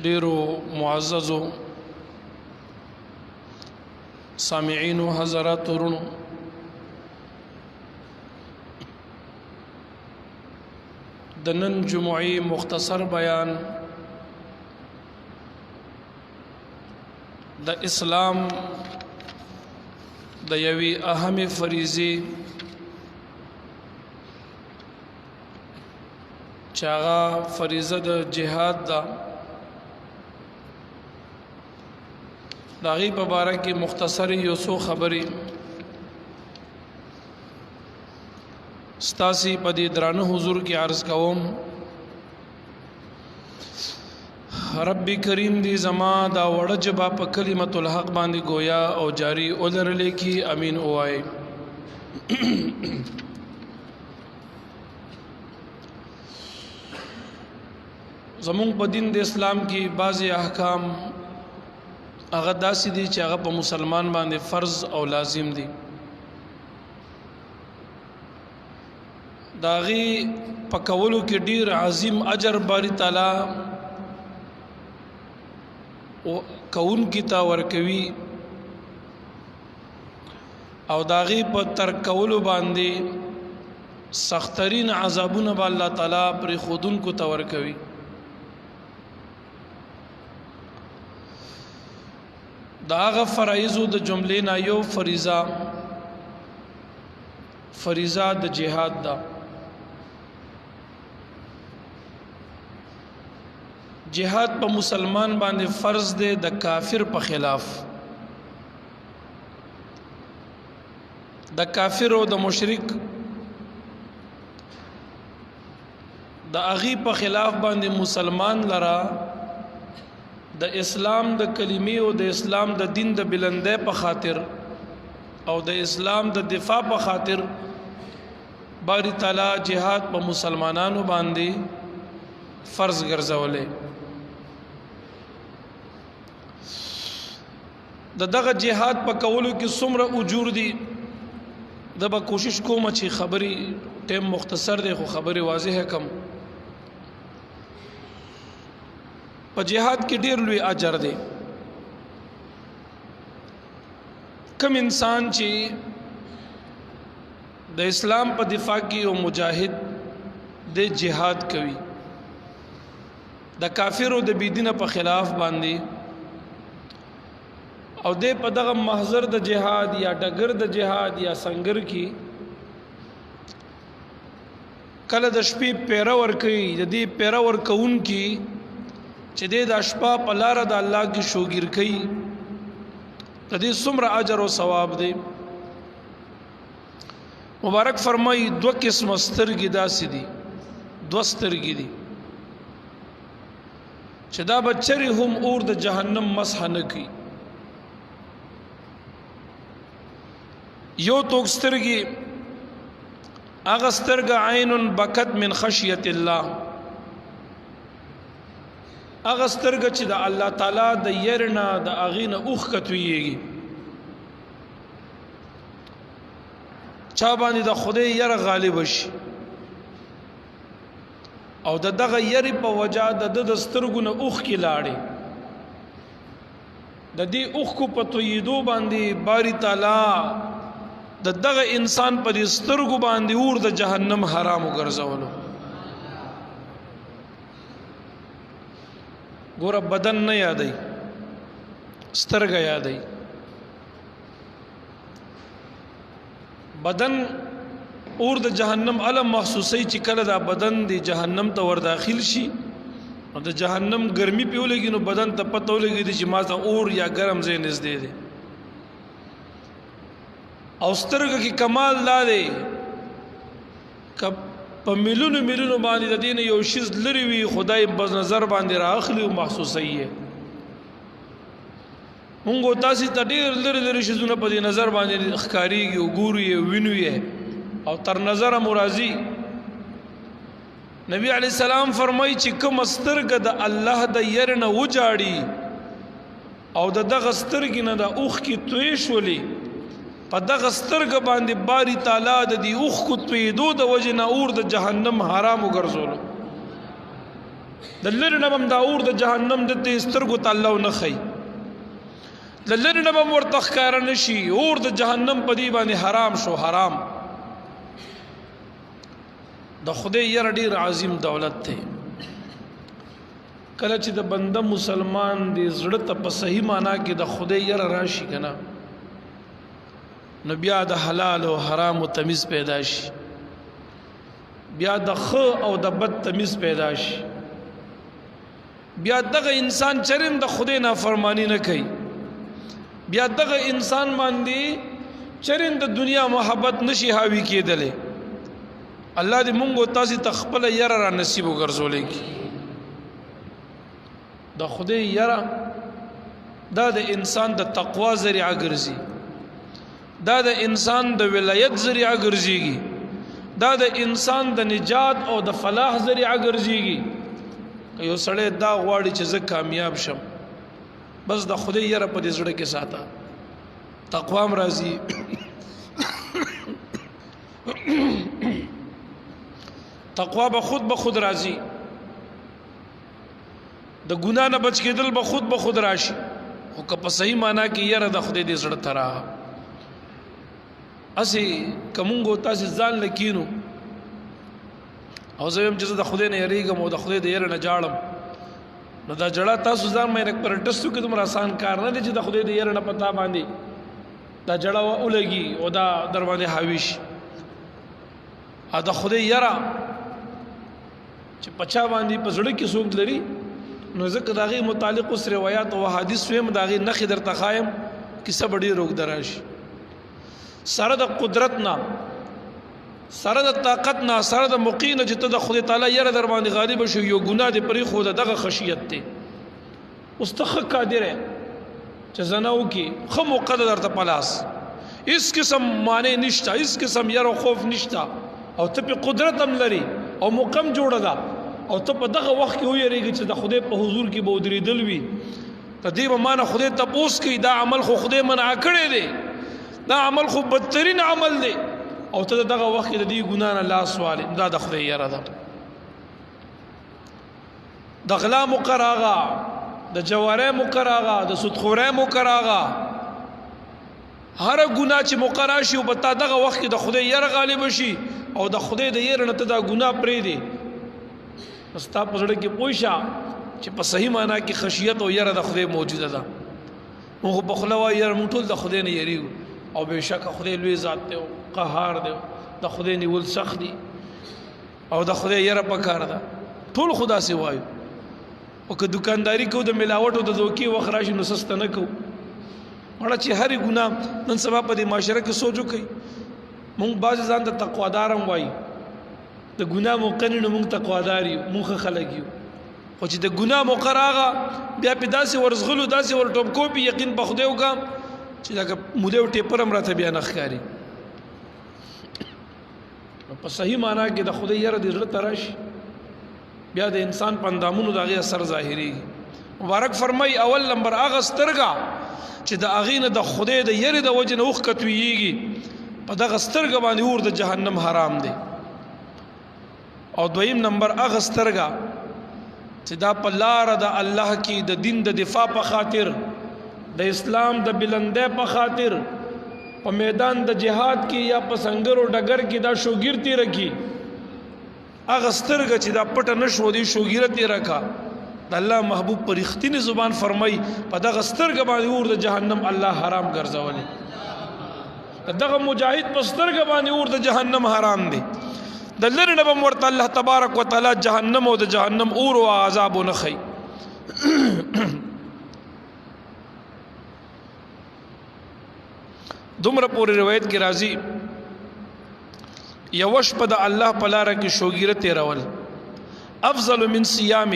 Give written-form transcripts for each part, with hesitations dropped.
ډیرو معززو سامعینو حضرات ورونو د نن جمعې مختصر بیان د اسلام د یوې اهمې فریضې چې هغه فریضه د جهاد ده د هغې په باره کې مختصرې یو څو خبرې ستاسې په دې درانه حضور کې عرض کوم. رب کریم دی زما دا وړه ژبه په کلمت الحق باندې گویا او جاری ولرلې کې امین اوای. زمون په دین د اسلام کې بعضی احکام هغه داسې دي چې هغه په مسلمان باندې فرض او لازم دي. داغي پکولو کې ډیر عظیم اجر باری تعالی او کون کی تا ورکوي او داغي په تر کولو باندې سخترین عذابونه به الله تعالی پر خودن کو تا ورکوي. داغه فرایض د جملې نه یو فریضه د جهاد ده. جهاد په مسلمان باندې فرض دی د کافر په خلاف. د کافر او د مشرک د اغي په خلاف باندې مسلمان لرا د اسلام د کلمې او د اسلام د دین د بلندۍ په خاطر او د اسلام د دفاع په خاطر باری تعالی جهاد په مسلمانانو باندې فرض ګرځولې. دغه جهاد په کولو کې څومره اجور دي د به کوشش کوم چې خبري ټیم مختصر دی خو خبري واضح کم. په جهاد کې ډیر لوی اجر دی. کم انسان چې د اسلام په دفاع کې او مجاهد د جهاد کوي د کافرو د بيدینه په خلاف باندې او د په دغه محضر د جهاد یا ډګر د جهاد یا سنگر کې کله د شپې پیره ور کوي د دې پیره ور کون کې چې د شپه په لار د الله کې شوګیر کوي د دې څومره اجر او ثواب دی. مبارک فرمایي دو قسم سترګې داسې دي دو سترګې دي چې دا بچري هم اور د جهنم مسح نه کوي. یو توک سترګې هغه سترګه عین بکت من خشیت الله هغه سترګه چې د الله تعالی د يرنا د اغینه اوخ کتويږي چا باندې د خدای ير غالب شي او دغه ير په وجا د سترګونه اوخ کې لاړې د دې اوخ کو پتویدو باندې باری تعالی دغه انسان په دې سترګو باندې اور د جهنم حرام وګرځولو. ګوره بدن نه یادای سترګه یادای. بدن اور د جهنم علم محسوسي چې کله دا بدن د جهنم ته ور داخل شي او د جهنم ګرمي پیولېږي نو بدن ته پته ولګي چې ما ته اور یا ګرم ځای نږدې دی. او سترګه کې کمال لا دی کب په ملونو باندې د دین یو شیز لري وي خدای په نظر باندې راخلی او محسوسي یې مونږ تاسو ته ډیر لري شیزونه په نظر باندې ښکاریږي او ګوري ویني او تر نظر مرضی. نبی علی السلام فرمایي چې کوم سترګه د الله د يرنه وجاړي او دغه سترګې نه د اوخ کې توي شولي په دغه سترګه باندې باری تعالی د دې اوخ کو توي دو د وجه نه اور د جهنم حرام وګرځولو. د لری نه بم دا اور د جهنم د دې سترګو ته الله نه خي د لری نه بم ورته ښکار نشي اور د جهنم په دی باندې حرام شو حرام د خدای یره ډیر عظیم دولت ته کله چې د بنده مسلمان دی زړه ته په صحیح معنا کې د خدای یره راشي کنه نو بیا د حلال او حرام تمیز پیدا شي بیا د خ او د بد تمیز پیدا شي بیا دغه انسان چرم د خدای نافرمانی نه کوي بیا دغه انسان باندې چرم د دنیا محبت نشي حاوی کېدلې الله دې مونږ تاسو تخپل یره را نصیب وګرځولې کی د خدای یره دا د انسان د تقوا ذریعہ ګرځي دا د انسان د ولایت ذریعہ ګرځيږي دا د انسان د نجات او د فلاح ذریعہ ګرځيږي یو سړی دا غواړي چې زه کامیاب شم بس د خدای یره په دې زړه کې ساته تقوا هم راځي تقوا به خود راځي د ګناه نه بچ کېدل به خود راشي او که په صحیح معنا کې یره د خدای دې زړه ترا اسی کومګو تاسو ځان لکینو او زه هم چې د خدای نه یریږم او د خدای د یره نه جاړم نو دا جړه تاسو ځان مې پر ټسو کې تم آسان کار نه دي چې د خدای د یره نه پتا باندې دا جړه ولګي او دا دروازه حاویش ا د خدای یره چې پچا باندې پزړه کې سوق لري نو ځکه داغي متعلق اوس روایت او حدیث ویم داغي نخ در تخایم کیسه بډی روک دراشي سره د قدرت نه سره د طاقت نه سره د مقین چې ته د خدای تعالی یره در باندې غالب شو یو ګناه دې پرې خو دغه خشیت ته مستحق قادر ہے چې زناو کې خو مقدر ته پلاس اس قسم معنی نشتا اس قسم یره خوف نشتا او ته په قدرت هم لري او مقام جوړه ده او ته په دغه وخت کې ویریږي چې د خدای په حضور کې به ودرېدل وي ته دې به معنی خدای تپوس کوي دا عمل خو خدای منع کړی دی دا عمل خو بدترین عمل دی او ته دغه وخت کې د دې ګنا نه لاس والي دا د خدای یره ده د غلا مقراغه د جواره مقراغه د سودخوره مقراغه هر ګنا چې مقرا شي او په دغه وخت کې د خدای یره غالب شي او د خدای د یره نه ته دا ګنا پرې دی مستا په زړه کې پوښا چې په صحیح معنا کې خشیت او یره د خدای موجوده ده موږ په خلوا یره موږ ټول د خدای نه یریو او بهشکه خدای لوی ذات دی او قهار دی د خدای نیول سخت دی او د خدای یره پکار ده ټول خدا سی وایو او که دکانداری کو د ملاوت او د دوکي وخراشي نو سست نه کو مړه چې هر ګناه نن سبا په دې معاشره کې سوچو کوي مونږ باز ځان د تقوادارم وایي د ګناه موقنن مونږ تقواداري مونږ خلک یو خو چې د ګناه مقراغه بیا په داسې ورزغلو داسې ور ټوب کو په یقین په خدای وکا چې دا موده ټیپرم راته بیا نخکاری په صحیح معنا کې د خدای یره د زړه ترش بیا د انسان پندامونو دغه اثر ظاهري مبارک فرمای اول نمبر اغه سترګه چې د اغینه د خدای د یره د وجه نه وخ کتویږي په دغه سترګه باندې اور د جهنم حرام دی او دویم نمبر اغه سترګه چې دا په لار د الله کې د دین د دفاع په خاطر د اسلام د بلندۍ په خاطر په میدان د جهاد کې یا په سنگر او ډګر کې دا شوګیرتی رکھی اغه سترګه چې دا پټه نشو دی شوګیرتی رکھا د الله محبوب پر اختینی زبان فرمای په دغه سترګه باندې اور د جهنم الله حرام ګرځولې دغه مجاهد په سترګه باندې اور د جهنم حرام دی د لری نه ورته الله تبارک وتعالى جهنم او د جهنم اور او عذاب نه خي دومره پوری روایت کې راځي یوش په د الله په لار کې شوګیره تیرول افضل من صيام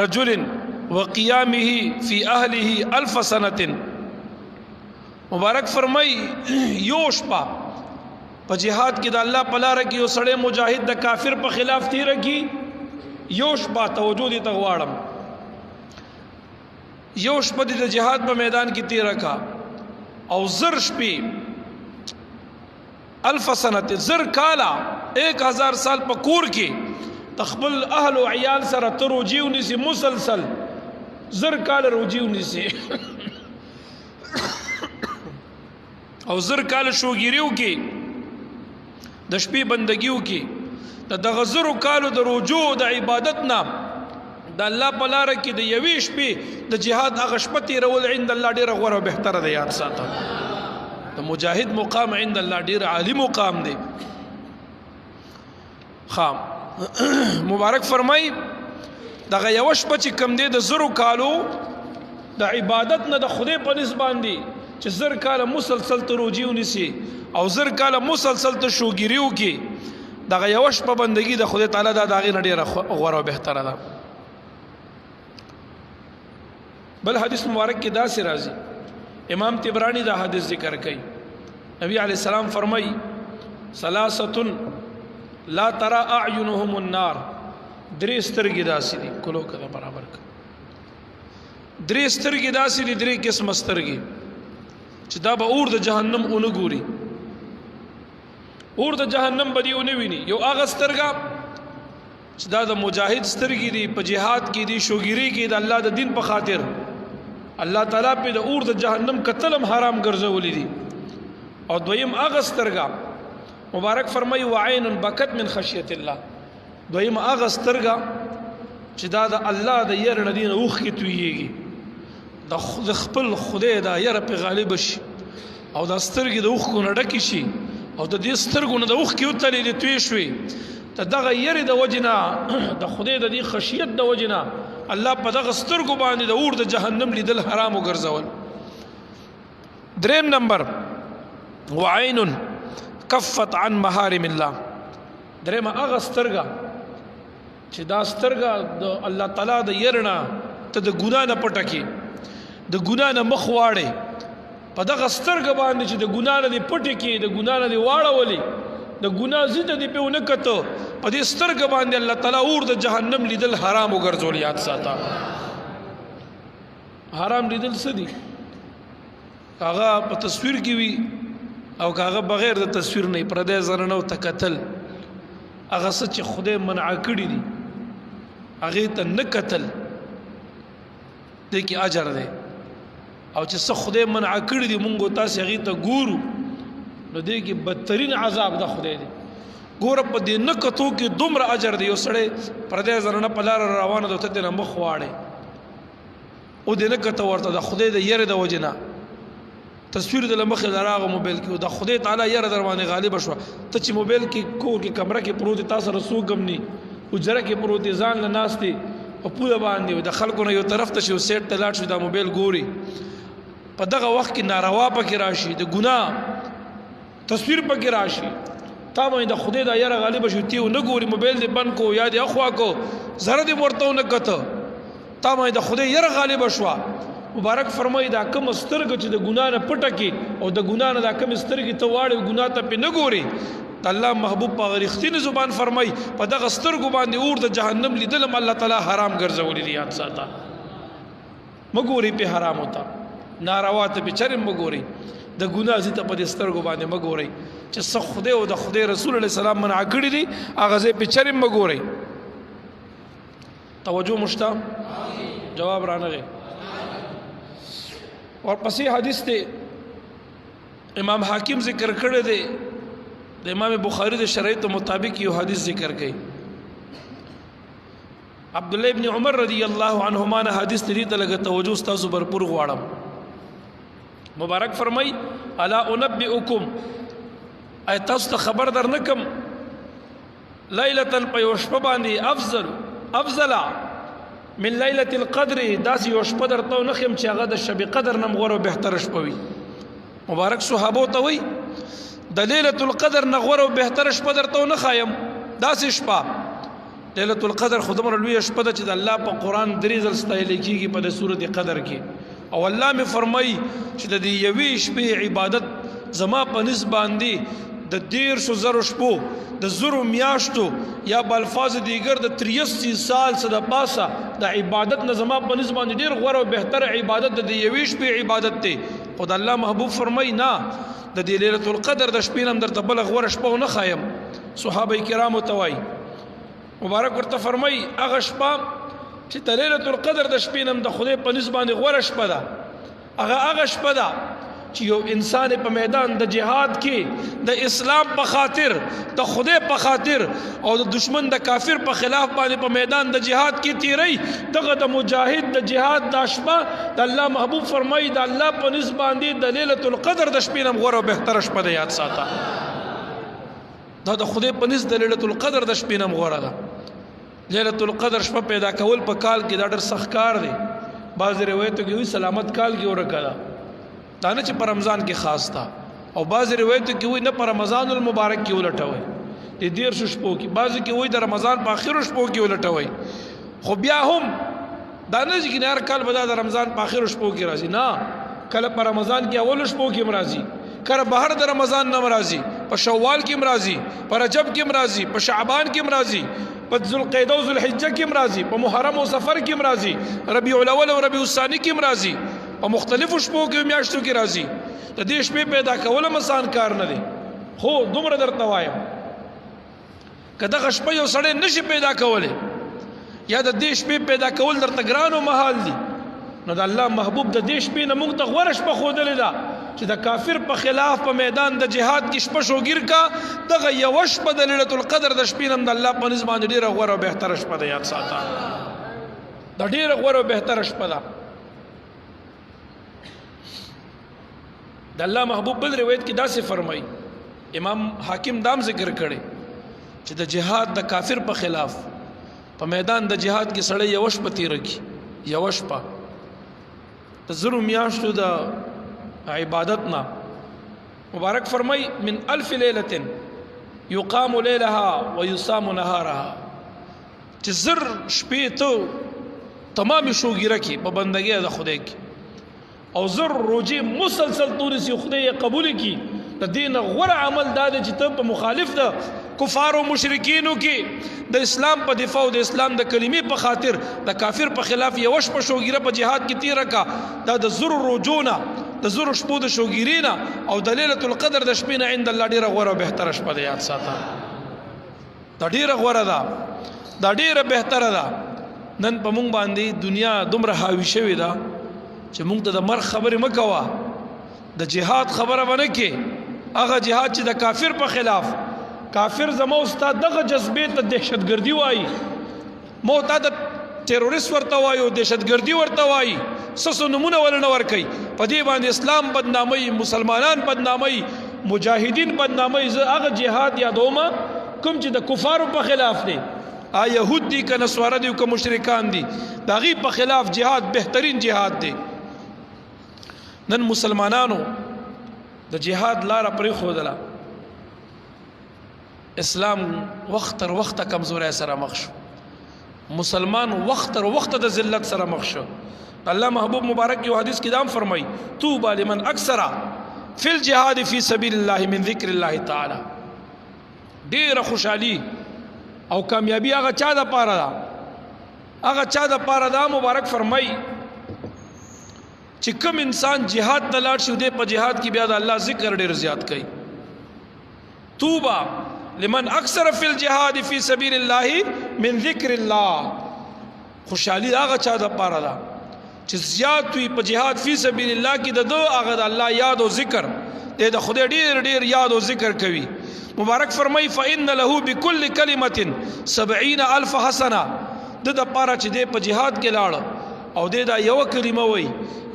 رجل وقيامه في اهله 1000 سنه مبارک فرمای یوش په جهاد کې د الله په لار کې یو سړی مجاهد د کافر په خلاف تیر کی یوش با توجه دي تغواړم یوش په د جهاد په میدان کې تیر کا او زر شپې 1000 سنه زر کالا 1000 سال په کور کې تخبل اهل او عیال سره ته روجي ونیسي مسلسل زر کال روجي ونیسي او زر کال شوګیریو کې د شپې بندګیو کې د دغه زرو کالو د روجو د عبادت نام د الله په لار کې د یوې شپې د جهاد هغه شپه تېرول عند الله ډېره غوره او بهتره ده. یاد ساته د مجاهد مقام عند الله ډېر عالی مقام دی. خام مبارک فرمای دغه یو شپه چې کم دی د زرو کالو د عبادت نه د خدای په نسبت دی چې زر کاله مسلسل ته روجي ونیسي او زر کاله مسلسل ته شوګیریو کې دغه یو شپه بندگی د خدای تعالی د هغې نه ډېره غوره او بهتره ده. بل حدیث مبارک کې داسې راځي امام طبرانی دا حدیث ذکر کوي نبی علیہ السلام فرمای ثلاثه لا ترى اعینهم النار درې سترګې داسې دي کلو کده برابر ک درې سترګې داسې دي درې قسم سترګې چې دا به اور د جهنم اون ګوري اور د جهنم به دی اون ویني. یو هغه سترګه چې دا د مجاهد سترګې دي په جهاد کې دي شوګيري کې د الله د دین په خاطر الله تعالی په د اور د جهنم قتلم حرام ګرځولې دي. او دویم هغه سترګه مبارک فرمای وعين بکت من خشیت الله دویم هغه سترګه چې دا د الله د ير ندین اوخ کې تویږي د خپل خدای دا ير په غالب شي او دا سترګې د اوخ کو نډکی شي او د دې سترګو نه د اوخ کې وتلې د توی شوي ته دغه ير د وجنا د خدای د دې خشیت د وجنا الله په دغه سترګو باندې د اور د جهنم لیدل حرام وګرځول. دریم نمبر وعين کفت عن محارم الله دریم هغه سترګه چې دا سترګه د الله تعالی د يرنا ته د ګناه نه پټکی د ګناه نه مخ واړې په دغه سترګه باندې چې د ګناه نه پټکی د ګناه نه واړولې د ګناه زیته دی په ونکته په دې سترګه باندې الله تعالی اور د جهنم لیدل حرام وګرځول. یاد ساته حرام لیدل څه دي هغه په تصویر کې وي او هغه بغیر د تصویر نه پردې زره نو تکتل هغه څه چې خدای منع کړی دي هغه ته نه قتل دې کې اجر دی او چې څه خدای منع کړی دي مونږ تاسو هغه ته ګورو نو دې کې بدترین عذاب د خدای دی. ګور په دې نه کتو کې دومره اجر دی یو سړی پردې زره نه پلار روانه دوته ته مخ واړي او دې نه کته ورته د خدای د یره د وجنا تصویر د لمخ دراغه موبایل کې د خدای تعالی یره دروانه غالب شو ته چې موبایل کې کور کې کمره کې پروت تاسو رسوګم ني اجره کې پروت ځان له ناشتي او پوله باندې د خلکو نه یو طرف ته شو سیټ ته لاړ شو د موبایل ګوري په دغه وخت کې ناروا پکې راشي د ګناه تصویر پکې راشي تا مې د خدای د یره غالب شو تی نه ګوري موبایل دې بند کو یا دې اخوا کو زره دې ورته نه کته تا مې د خدای یره غالب شو. مبارک فرمای دا کم سترګ چې د ګنا نه پټکی او د ګنا نه دا کم سترګ ته واړي ګنا ته په نه ګوري الله محبوب په غریختینه زبان فرمای په دغه سترګو باندې اور د جهنم لیدل الله تعالی حرام ګرځولې دي. یاد ساته مګوري په حرام وتا ناروا ته به چرم مګوري د ګنا زیته په سترګو باندې مګوري چې څه خدای او د خدای رسول الله سلام منع کړی دي هغه زه په چرم مګوري. توجه مشتا جواب رانغه اور پسې حدیث ته امام حاکم ذکر کړی دی د امام بخاری د شرایط مطابق یو حدیث ذکر کړي عبد الله ابن عمر رضی الله عنهما نه حدیث دې ته لګ توجه تاسو برپور غواړم. مبارک فرمای الا انبئکم ای تاسو ته خبر در نکم لیلۃ پیوش باندې افضل من لیلۃ القدر داس یو شپه درته نخم چې هغه د شب قدر نم غوړو بهتر شپه وي. مبارک صحابه ته وي د لیلۃ القدر نه غوړو بهتر شپه درته نه خایم داس شپه لیلۃ القدر خدمر لوی شپه د چې د الله په قران درې ځل ستایل کیږي په د سورۃ قدر کې او الله می فرمای چې د دې یوې شپې عبادت زما په نس باندې د 1.5 شپو د زرو میاشتو یا بالفاظ دیگر د 83 سال څخه د پاسه د عبادت نه زما په نس باندې ډیر غوړ او بهتر عبادت د یوې شپې عبادت ته خدای الله محبوب فرمای نه د دې لیلۃ القدر د شپې نم درته بل غوړ شپه نه خایم. صحابه کرامو توای مبارک ورته فرمای هغه شپه چې د ليله القدر د شپې نم د خدای په نسبت باندې غوړه شپه ده هغه شپه ده چې یو انسان په میدان د جهاد کې د اسلام په خاطر د خدای په خاطر او د دشمن د کافر په خلاف باندې په میدان د جهاد کې تیری دغه د مجاهد د جهاد د شپه د الله محبوب فرمایي د الله په نسبت باندې د ليله القدر د شپې نم غوړه او بهتره شپه ده یاد ساته دا د خدای په نسبت د ليله القدر د شپې نم غوړه ده ليله القدر شپه پیدا کول په کال کې دا ډېر سخت کار دی بعض روایتو کې وی سلامت کال کې ورکړه دا نه چې په رمضان کې خاص تا او بعض روایتو کې وی نه په رمضان المبارک کې ولټوي د دیر شپو کې بعض کې وی د رمضان په اخر شپو کې ولټوي خو بیا هم دا نه چې هر کال به د رمضان په اخر شپو کې راځي نه کله په رمضان کې اول شپو کې مرাজি کله بهر د رمضان نه مرাজি په شوال کې مرাজি په رجب کې مرাজি په شعبان کې مرাজি په ذوالقعده او ذوالحجه کې مرাজি په محرم او سفر کې مرাজি ربيع الاول او ربيع الثاني کې مرাজি په مختلفو شپو کې میاشتو کې راځي د دې شپې پیدا کول مسان کار نه دی خو دومره درته وایم کله شپه یو سړی نشي پیدا کوله یا د دې شپې پیدا کول درته ګران او محال دي نو د الله محبوب د دې شپې نه موږ ته غوړه شپه ښودلې ده چې د کافر په خلاف په میدان د جهاد کې شپه شوګیر کا دغه یو شپه د ليله القدر د شپې نم د الله په نسبت باندې ډیره غوړه او بهتره شپه ده یاد ساته د ډیره غوړه او بهتره شپه ده د الله محبوب بل روایت کې داسې فرمایي امام حاکم دام ذکر کړي چې د جهاد د کافر په خلاف په میدان د جهاد کې سړی یو شپه تیر کی یو شپه د زرو میاشتو د عبادتنا مبارک فرمایي من 1000 ليله يقام ليلها ويصام نهارها چې زر شپې ته تمام شوګیره کې په بندګۍ د خدای کې او زر روجي مسلسل تورسي خدای قبول کی د دین غوړ عمل دا چې ته په مخالف د کفار او مشرکینو کې د اسلام په دفاع او د اسلام د کلمې په خاطر د کافر په خلاف یو شپه شوګیره په جهاد کې تیر کا دا د زر روجونه د زر شپو د شوګیرینا او د ليله القدر د شپې نه عند الله ډیره غوړه او بهتره شپه ده یاد ساته دا ډیره غوړه ده دا ډیره بهتره ده نن په مونږ باندې دنیا دومره حاوی شوی ده چې موږ ته د مر خبرې مکوا د جهاد خبره ونه کې هغه جهاد چې د کافر په خلاف کافر زمو استاد دغه جذبې ته دهشتګردي وایي مو ته د تیروریست ورته وایو دهشتګردي ورته وایي سسو نمونه ولنه ور کوي په دې باندې اسلام بدنامي مسلمانان بدنامي مجاهدین بدنامي هغه جهاد یادومه کوم چې د کفارو په خلاف دی يهود دي که نصارا دي که مشرکان دي داغي په خلاف جهاد بهترین جهاد دی نن مسلمانانو د جهاد لار پرې خودله اسلام وخت تر وخت کمزوري سره مخ شو مسلمان وخت تر وخت د ذلت سره مخ شو الله محبوب مبارک یو حدیث کې دام فرمای توبا لمن اکثر فی الجهاد فی سبیل الله من ذکر الله تعالی ډیره خوشحالی او کامیابی هغه چا د پاره ده هغه چا د پاره ده مبارک فرمای چې کوم انسان جهاد ته لاړ شي د په جهاد کې بیا د الله ذکر ډیر زیات کوي توبا لمن اکثر فی الجهاد فی سبیل الله من ذکر الله خوشحالی هغه چا د پاره ده چې زیات وي په جهاد فی سبیل الله کې د دو هغه د الله یاد او ذکر د خدای ډیر ډیر یاد او ذکر کوي مبارک فرمای فإن له بكل كلمة 70,000 حسنه د پاره چې د په جهاد کې لاړ او د یو کلمه وای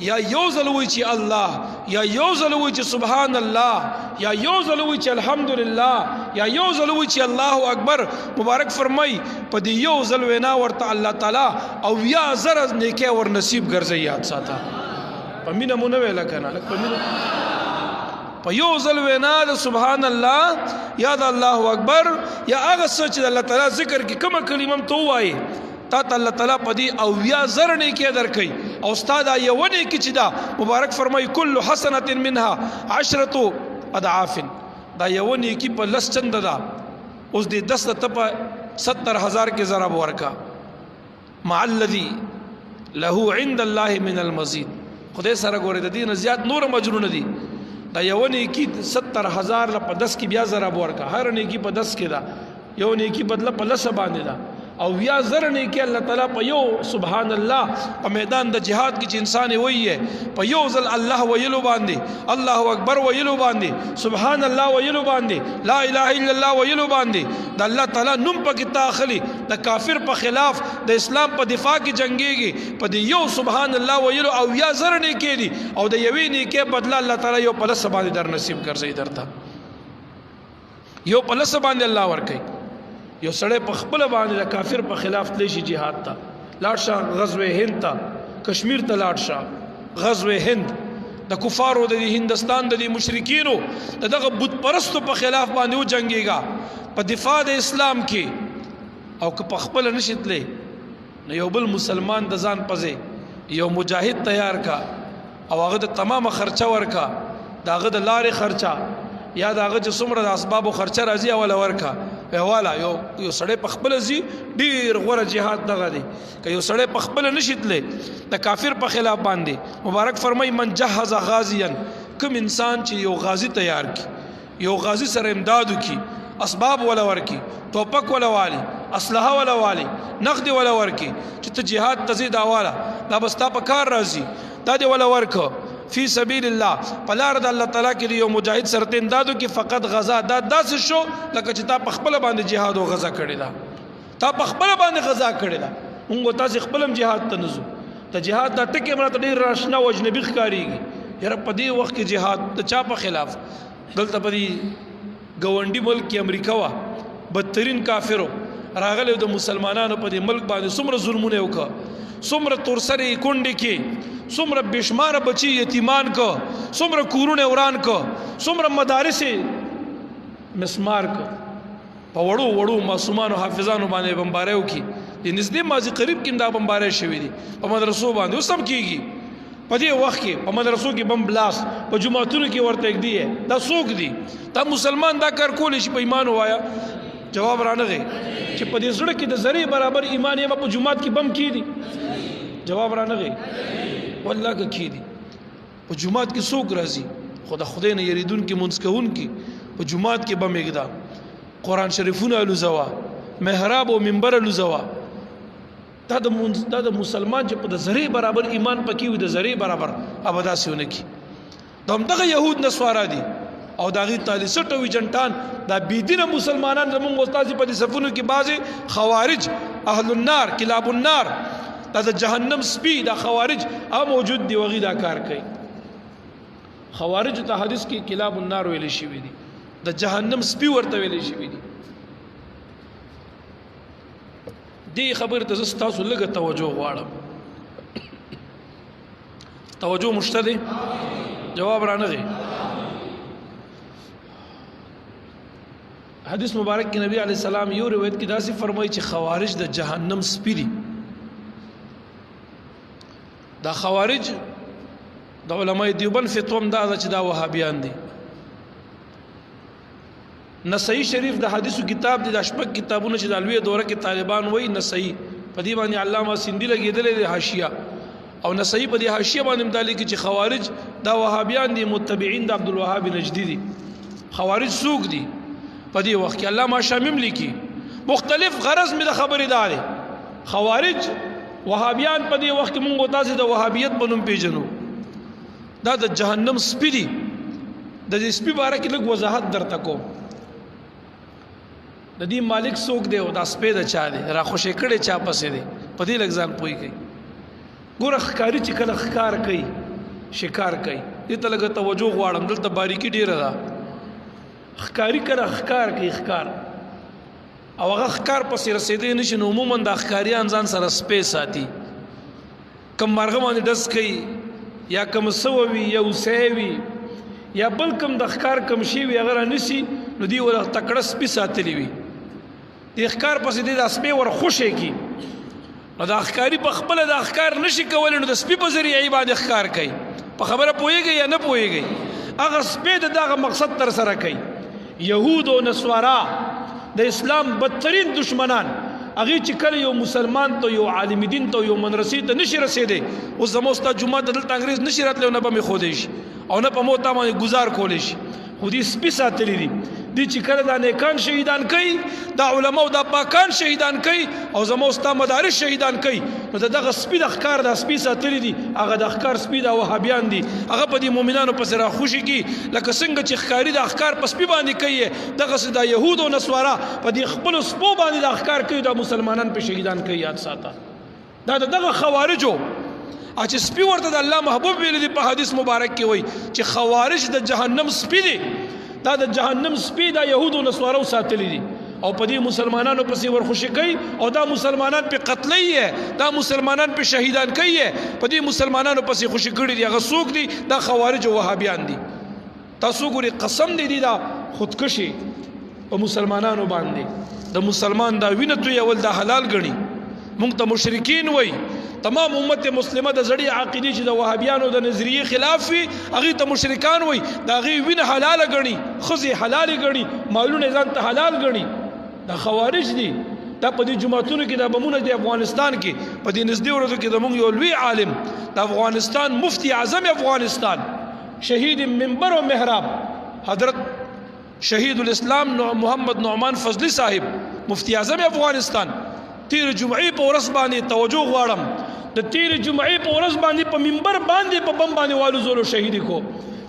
یا یو ځل وای چې الله یا یو ځل وای چې سبحان الله یا یو ځل وای چې الحمدلله یا یو ځل وای چې الله اکبر مبارک فرمای په دې یو ځل وینا ورته الله تعالی او یا زر نیکه ور نصیب ګرځي یاد ساته په مینه مونږ ویل کنه لکه په مینه په یو ځل وینا د سبحان الله یا د الله اکبر یا هغه څه چې الله تعالی ذکر کې کومه کلمه تو وای تا ته الله تعالی په دې او یا زر نه کې درکې او استاد یو نه کې چې دا مبارک فرمای کل حسنه منها 10 اضعاف دا یو نه کې په لس چند دا اوس دې 10 ته په 70,000 کې ضرب ورکا مع الذي له عند الله من المزيد خدای سره ګوره د دین زیات نور مجرون دي دا یو نه کې 70,000 په 10 کې بیا ضرب ورکا هر نه کې په 10 کې دا یو نه کې بدله په لس باندې دا او یا زر نیکی الله تعالی په یو سبحان الله په میدان د جهاد کې چې انسان وایي په یو ځل الله ویلو باندې الله اکبر ویلو باندې سبحان الله ویلو باندې لا اله الا الله ویلو باندې د الله تعالی نوم پکې تاخلي د کافر په خلاف د اسلام په دفاع کې جنگيږي په دې یو سبحان الله ویلو او یا زر نیکی دي او د یوې نیکی بدله الله تعالی یو په لس باندې در نصیب ګرځي درته یو په لس باندې الله ورکي یو سړی په خپل باندې د کافر په خلاف تلی شي جهاد ته لاړ شه غزوه هند ته کشمیر ته لاړ شه غزوه هند د کفارو د هندستان د مشرکینو دغه بت پرستو په خلاف باندې و جنگيږي په دفاع د اسلام کې او که په خپل نشیتلې نو یو بل مسلمان د ځان پځې یو مجاهد تیار کا او هغه د تمامه خرچه ورکا داغه د لارې خرچه یا داغه چې څومره د اسبابو خرچه راځي اوله ورکا والا یو سړی په خپل ځي ډیر غوره جهاد دغه دی که یو سړی په خپل نشیتلې د کافر په خلاف باندې مبارک فرمای من جهز غازیا کوم انسان چې یو غازی تیار کی یو غازی سره امدادو کی اسباب ولا ورکی توپک ولا والی اسلحه ولا والی نقد ولا ورکی چې ته جهاد تزيد اواله دا بستا په کار راځي دا دی ولا ورکو فی سبیل الله پلار د الله تعالی کې یو مجاهد سره امدادو کې فقط غزا دا داس شو لکه چې تا په خپل باندې جهاد او غزا کړی دا تا په خپل باندې غزا کړی دا موږ تاسو خپلم جهاد ته نزو ته جهاد دا ټکی مرته ډیر راشنا او اجنبي ښکاریږي یره په دې وخت کې جهاد د چا په خلاف دلته په دې ګوندی ملک امریکا وا بدترین کافرو راغله د مسلمانانو په دې ملک باندې څومره ظلمونه وکړه څومره تورسره کونډې کې څومره بشمار بچي یتیمان کو څومره کورونه وران کو څومره مدارس مسمار کو په وړو وړو معصومانو حافظانو باندې بمباریو کی د نږدې ماضي قریب کې دا بمباری شوی دي په مدرسو باندې اوس هم کیږي په دې وخت کې په مدرسو کې بم بلاس په جمعتونو کې ورته دی دا څوک دي دا مسلمان دا کار کولی شي په ایمان وایا جواب رانغی چې په دې سره کې د ذری برابر ایمان یې په جمعات کې بم کی دي جواب رانغی والله که کی دي په جمعات کې څوک راځي خدای نه یریدون کې منسکون کې په جمعات کې بم یګدا قران شریفونه لوزوا محراب او منبر لوزوا دا د مسلمان چې په د ذری برابر ایمان پکې وي د ذری برابر ابدا سونه کی دغه يهود نسوارا دي او داغي تالی سټو جنټان دا بيدینه مسلمانان زموږ استاد په دې صفونو کې بعضي خوارج اهل النار کلاب النار دا د جهنم سپی دا خوارج او موجود دی وغي دا کار کوي خوارج ته حدیث کې کلاب النار ویل شي وي دي د جهنم سپی ورته ویل شي وي دي دی خبر ته تاسو لږه توجه غواړم توجه مشته جواب رانغی حدیث مبارک کې نبی علی السلام یو روایت کې داسې فرمایي چې خوارج د جهنم سپی دي دا خوارج د علماء دیوبند فتوم دا چې دا وهابیان دي نسائی شریف د حدیثو کتاب دی د شپږ کتابونو چې د الوی دوره کې طالبان وای نسائی په دې باندې علامه سیندی لګیدل دی حاشیه او نسائی په دې حاشیه باندې مدالي کې چې خوارج دا وهابیان دي متبعين د عبد الوهاب نجدي دي خوارج سوق دي په دې وخت کې علامه شامم لیکي مختلف غرض می د خبرې داري خوارج وهابیان په دې وخت کې مونږ تاسو د وهابیت په نوم پیژنو دا د جهنم سپی دي د دې سپی باره کې لږ وضاحت درته کوم د دې مالک څوک دی او دا سپی د چا دی را خوشې کړي چا پسې دی په دې لږ ځان پوي کوي ګوره ښکاری چې کله ښکار کوي شکار کوي دې ته لږ توجه غواړم دلته باریکی ډیره ده ښکاری کړه ښکار کوي ښکار او هغه ښکار پسې رسیدې نشي نو عموما د ښکاریان ځان سره سپی ساتي کم مرغه باندې ډز کوي یا کم سووي یا وسوي یا بل کم د ښکار کم شي وي هغه رانیسي نو دی ور تکړه سپی ساتلی وي د ښکار پسې د سپی ور خوشې کی نو د ښکاری په خپل د ښکار نشي کولای نو د سپی په ذریعہ باندې ښکار کوي په خبره پويږي یا نه پويږي هغه سپی دغه مقصد تر سره کوي يهود او نصارا د اسلام بدترین دشمنان هغه چې کله یو مسلمان ته یو عالم دین ته یو مدرسې ته نشي رسیدي او زموستا جمعه دلته انګريز نشي راتلو نه به خو دې شي او نه په موته باندې گزار کولې شي خو دې سپی ساتلې دي دی چې کله دا نیکان شهیدان کوي دا علما او دا پاکان شهیدان کوي او زمو ستا مدارس شهیدان کوي نو دغه سپي د ښکار د سپي ساتلی دي هغه د ښکار سپي د وهابیان دي هغه په دې مؤمنانو پسې راخوشي کی لکه څنګه چې ښکاري د ښکار په سپي باندې کوي دغسې د یهود او نصوارا په دې خپلو سپو باندې د ښکار کوي دا مسلمانان په شهیدان کوي یاد ساته دا دغه خوارجو چې سپي ورته د الله محبوب ویل دي په حدیث مبارک کې وایي چې خوارج د جهنم سپي دي دا د جهنم سپي دا يهود او نصارو ساتلی دي او په دې مسلمانانو پسې ورخوشي کوي او دا مسلمانان په قتلې دا مسلمانان په شهیدان کوي په دې مسلمانانو پسې خوشي کړي دي هغه څوک دي دا خوارج او وهابیان دي تاسو ګوري قسم دي دا خودکشي په مسلمانانو باندې د مسلمان دا وینه تو یول دا حلال غني مونږ ته مشرکین وای تمام امت مسلمه د زړی عقیده چې د وهابیانو د نظریه خلاف وي هغه ته مشرکان وای دا غي وینه حلال غني خزي حلال غني مالونه ځان ته حلال غني دا خوارج دي دا په دې جماعتونو کې د بمونه د افغانستان کې په دې نږدې ورځو کې د مونږ یو لوی عالم د افغانستان مفتی اعظم افغانستان شهید منبر او محراب حضرت شهید الاسلام محمد نعمان فضلی صاحب مفتی اعظم افغانستان تیر جمعې په ورځ باندې توجه غواړم د تیر جمعې په ورځ باندې په منبر باندې په بم باندې والو زولو شهید کو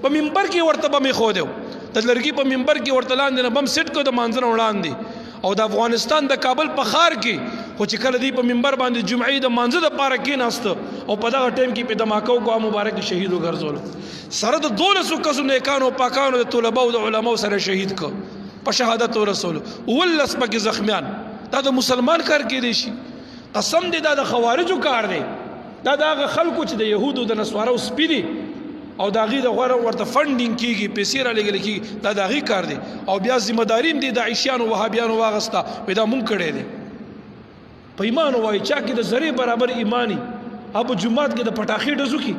په منبر کې ورته بم خو دیو د لرګي په منبر کې ورته لاندې نه بم سیټ کو د مانځنه وړاندې او د افغانستان د کابل په ښار کې خو چې کله دی په منبر باندې جمعې د مانځه د پاره کې ناست او په دغه ټیم کې په دماکو کو مبارک شهید وګرځول سره د 200 کسو نیکانو پاکانو د طلباء او د علماء سره شهید کو په شهادت ورسول ولس پکې زخمیان دا د مسلمان کار کې دی شي قسم دې دا د خوارجو کار دی دا د خلکو چې د يهودو د نصارو سپي دي او دا غي د غوړ ورته فندینګ کیږي پیسې را لګل کیږي دا د غي کار دی او بیا ذمہ داریم دي د عیشانو وهابیانو واغستا ودا مونږ کړي دي په ایمان وای چا کې د زری برابر ایمانی ابو جمعات کې د پټاخي ډزو کی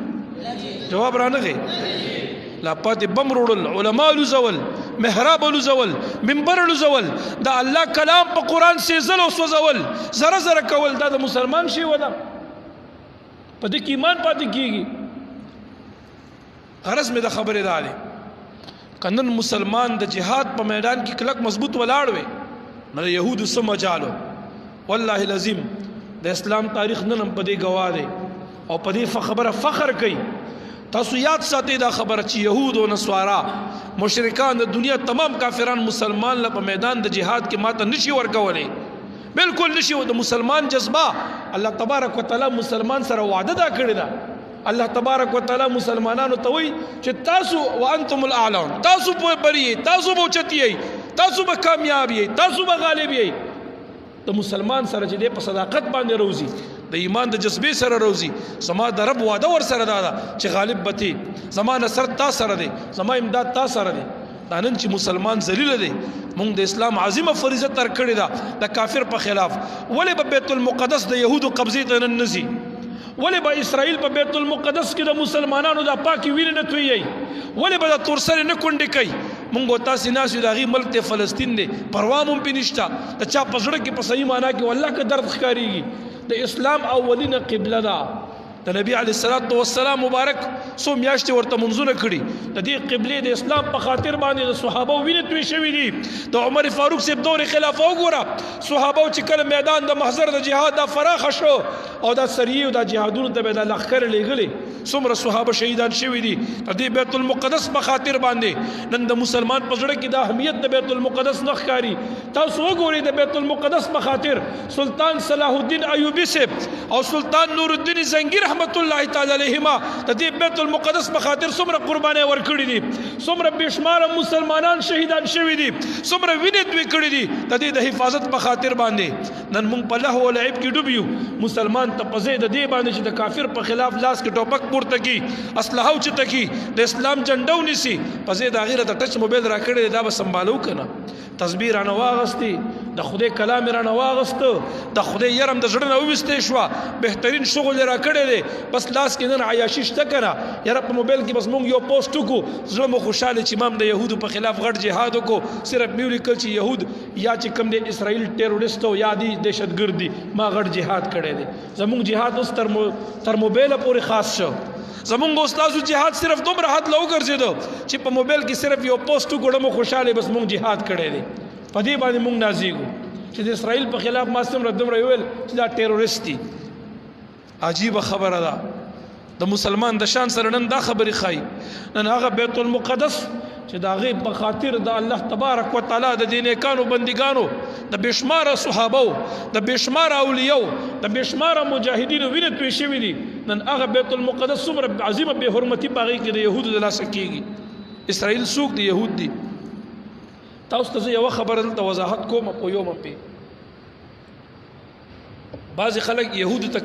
جواب را نه غي لا پاتې بم وروړل علما لزول محراب لزول منبر لزول دا الله کلام په قران سيزل او سوزول زره زره کول دا د مسلمان شي ودا په دې کې ایمان پاتې کیږي غرض مې د خبره ده کنن مسلمان د جهاد په میدان کې کلک مضبوط ولاړ وي نه يهود سم جالو والله العظیم د اسلام تاریخ نن په دې گواه دی او په دې خبره فخر کوي تاسو یاد ساتئ دا خبره چې يهود او نصارا مشرکان د دنیا تمام کافران مسلمان له په میدان د جهاد کې ماته نشي ورکولې بالکل نشي د مسلمان جذبه الله تبارک وتعالى مسلمان سره وعده دا کړی دا الله تبارک وتعالى مسلمانانو ته وایي چې تاسو وانتم الاعلون تاسو په بری تاسو به چتی تاسو به کامیاب یې تاسو به غالب یې د مسلمان سره چې په صداقت باندې روزي د ایمان د جذبې سره روزي زما د رب وعده ور سره دا چې غالب بتی زما نصر تا سره دی زما امداد تا سره دی دا نن چې مسلمان ذلیل دی مونږ د اسلام عظیمه فریضه تر کړی دا د کافر په خلاف ولې په بیت المقدس د يهودو قبضه ته نن نزي ولې به اسرائیل په بیت المقدس کې د مسلمانانو د پاکي وینې نه توي ولې به د تور سره نه کونډې کوي مونږ تاسو ناسو د غي ملک ته فلسطین دی پروا مون پینشتا د چا پزړه کې په صحیح معنا کې والله کې درد ښکاریږي د اسلام اولینه قبله ده د نبی علی صلوات و سلام مبارک سو میاشتې ورته منځونه کړي د دې قبله د اسلام په خاطر باندې د صحابه وینې توي شوی دي د عمر فاروق سیب دور خلافت وګوره صحابه چې کله میدان د محضر د جهاد د فراخ شو او د سریه او د جهادونو ته د لخر لګلې څومره صحابه شهیدان شوی دي د دې بیت المقدس په خاطر باندې نن د مسلمان په زړه کې د اهمیت د بیت المقدس نه ښکاری تاسو وګورئ د بیت المقدس په خاطر سلطان صلاح الدین ایوبی سیب او سلطان نور الدین زنگی رحمت الله تعالی علیهما د دې بیت المقدس په خاطر څومره قرباني ورکړي دي څومره بشمار مسلمانان شهیدان شوی دي څومره وینې دوی کړي دي د دې د حفاظت په خاطر باندې نن موږ په لهو او لعب کې ډوبیو مسلمان ته پزې د دې باندې چې د کافر په خلاف لاس کې ټوپک پورته کی اسلحه او چته کی د اسلام جنډو نسی پزې د غیره د ټچ موبایل راکړي دا به سمبالو کنه تصویر انا واغستی د خدای کلام را واغست د خدای يرم د زړه نو وستې شو بهترین شغل را کړی دی بس لاس کې نن عیاشي شته کنه یاره په موبایل کې بس مونږ یو پوسټ وکړو زړه مو خوشاله چې امام د يهودو په خلاف غټ جهاد وکړو صرف میو لیکل چې يهود یا چې کوم د اسرائیل ټیرورست او یا دي دهشتګرد دي ما غټ جهاد کړی دی زموږ جهاد اوس تر موبایل پورې خاص شو زمونږ استادو جهاد صرف دومره حد له وګرځېدو چې په موبایل کې صرف یو پوسټ وکړو مو خوشاله بس مونږ جهاد کړی دی په دې باندې مونږ نازېږو چې د اسرائیل په خلاف ما څومره دومره ویل چې دا ټیرورست دي عجیبه خبره ده د مسلمان د شان سره نن دا خبرې ښایي نن هغه بیت المقدس چې د هغې په خاطر د الله تبارک وتعالی د دې نیکانو بندګانو د بېشماره صحابو د بېشماره اولیاو د بېشماره مجاهدینو وینې توی شوي دي نن هغه بیت المقدس څومره عظیمه بې حرمتي په هغې کې د یهودو د لاسه کېږي اسرائیل څوک دی یهود دي تاسو ته زه یوه خبره دلته وضاحت کوم په یو پې بعضې خلک یهودو ته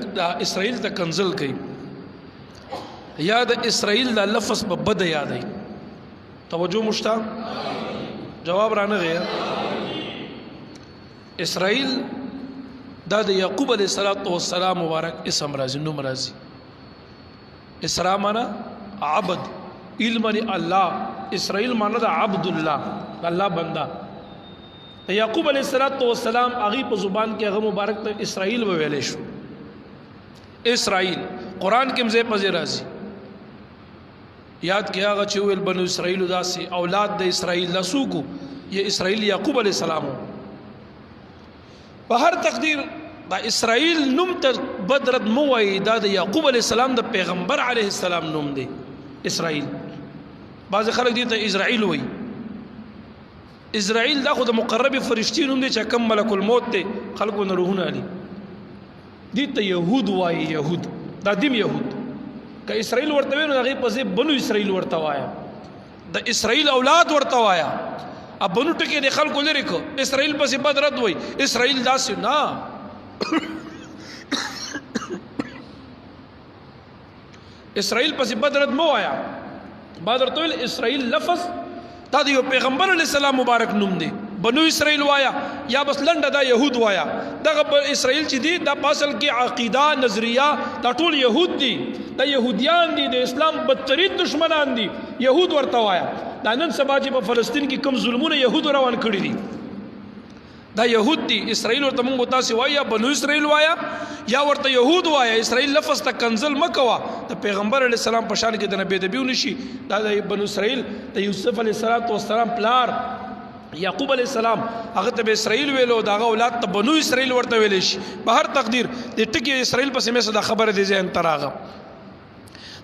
اسرائیل ته کنزل کوي یا د اسرائیل دا لفظ په بده یادوي توجه مشته جواب رانه غیر اسرائیل دا د یعقوب علیه السلام مبارک اسم راځي نوم راځي اسرا معنا عبد علم الله اسرائیل معنا د عبد الله الله بندا یعقوب علیه السلام هغه په زبان کې هغه مبارک ته اسرائیل ویلې شو اسرائیل قران کې مزه پځې راځي یاد کیا هغه چې ویل بنو اسرائیل داسې اولاد د اسرائیل لسوکو یہ اسرائیل یعقوب علیہ السلام په هر تقدیر دا اسرائیل نوم ته بدرت مو وای دا د یعقوب علیہ السلام د پیغمبر علیہ السلام نوم دی اسرائیل بعض خلک دي ته اسرائیل وای اسرائیل دا خو د مقرب فرشتي نوم دی چې کم ملک الموت دی خلکو نه روحونه علي دي ته يهود وای يهود دا دیم يهود که اسرائیل ورته وینو هغه پسې بنو اسرائیل ورته وایا د اسرائیل اولاد ورته وایا اب بنو ټکی د خلکو لري کو اسرائیل پسې بدرت وای اسرائیل داسې نه اسرائیل پسې بدرت مو وایا بدر تو اسرائیل لفظ دا د یو پیغمبر علی السلام مبارک نوم دی بنو اسرائیل وایا یا بس لنډه دا يهود وایا دغه اسرائیل چې دی دا پاسل کې عقیده نظریه دا ټول يهود دي دا يهوديان دي د اسلام بدترین دشمنان دي يهود ورته وایا دا نن سبا چې په فلسطین کې کم ظلمونه يهود روان کړی دي دا يهود دي اسرائیل ورته موږ تاسو وایا بنو اسرائیل وایا یا ورته يهود وایا اسرائیل لفظ ته کنزل مکوا د پیغمبر علی السلام په شان کې د نبی دبیو نشي دا د بنو اسرائیل د یوسف علی السلام پلار یعقوب علیہ السلام هغه ته اسرائیل ویلو داغه اولاد ته بنو اسرائیل ورته ویل شي په هر تقدیر د ټکی اسرائیل پسې مې صدا خبره دي ذهن تراغه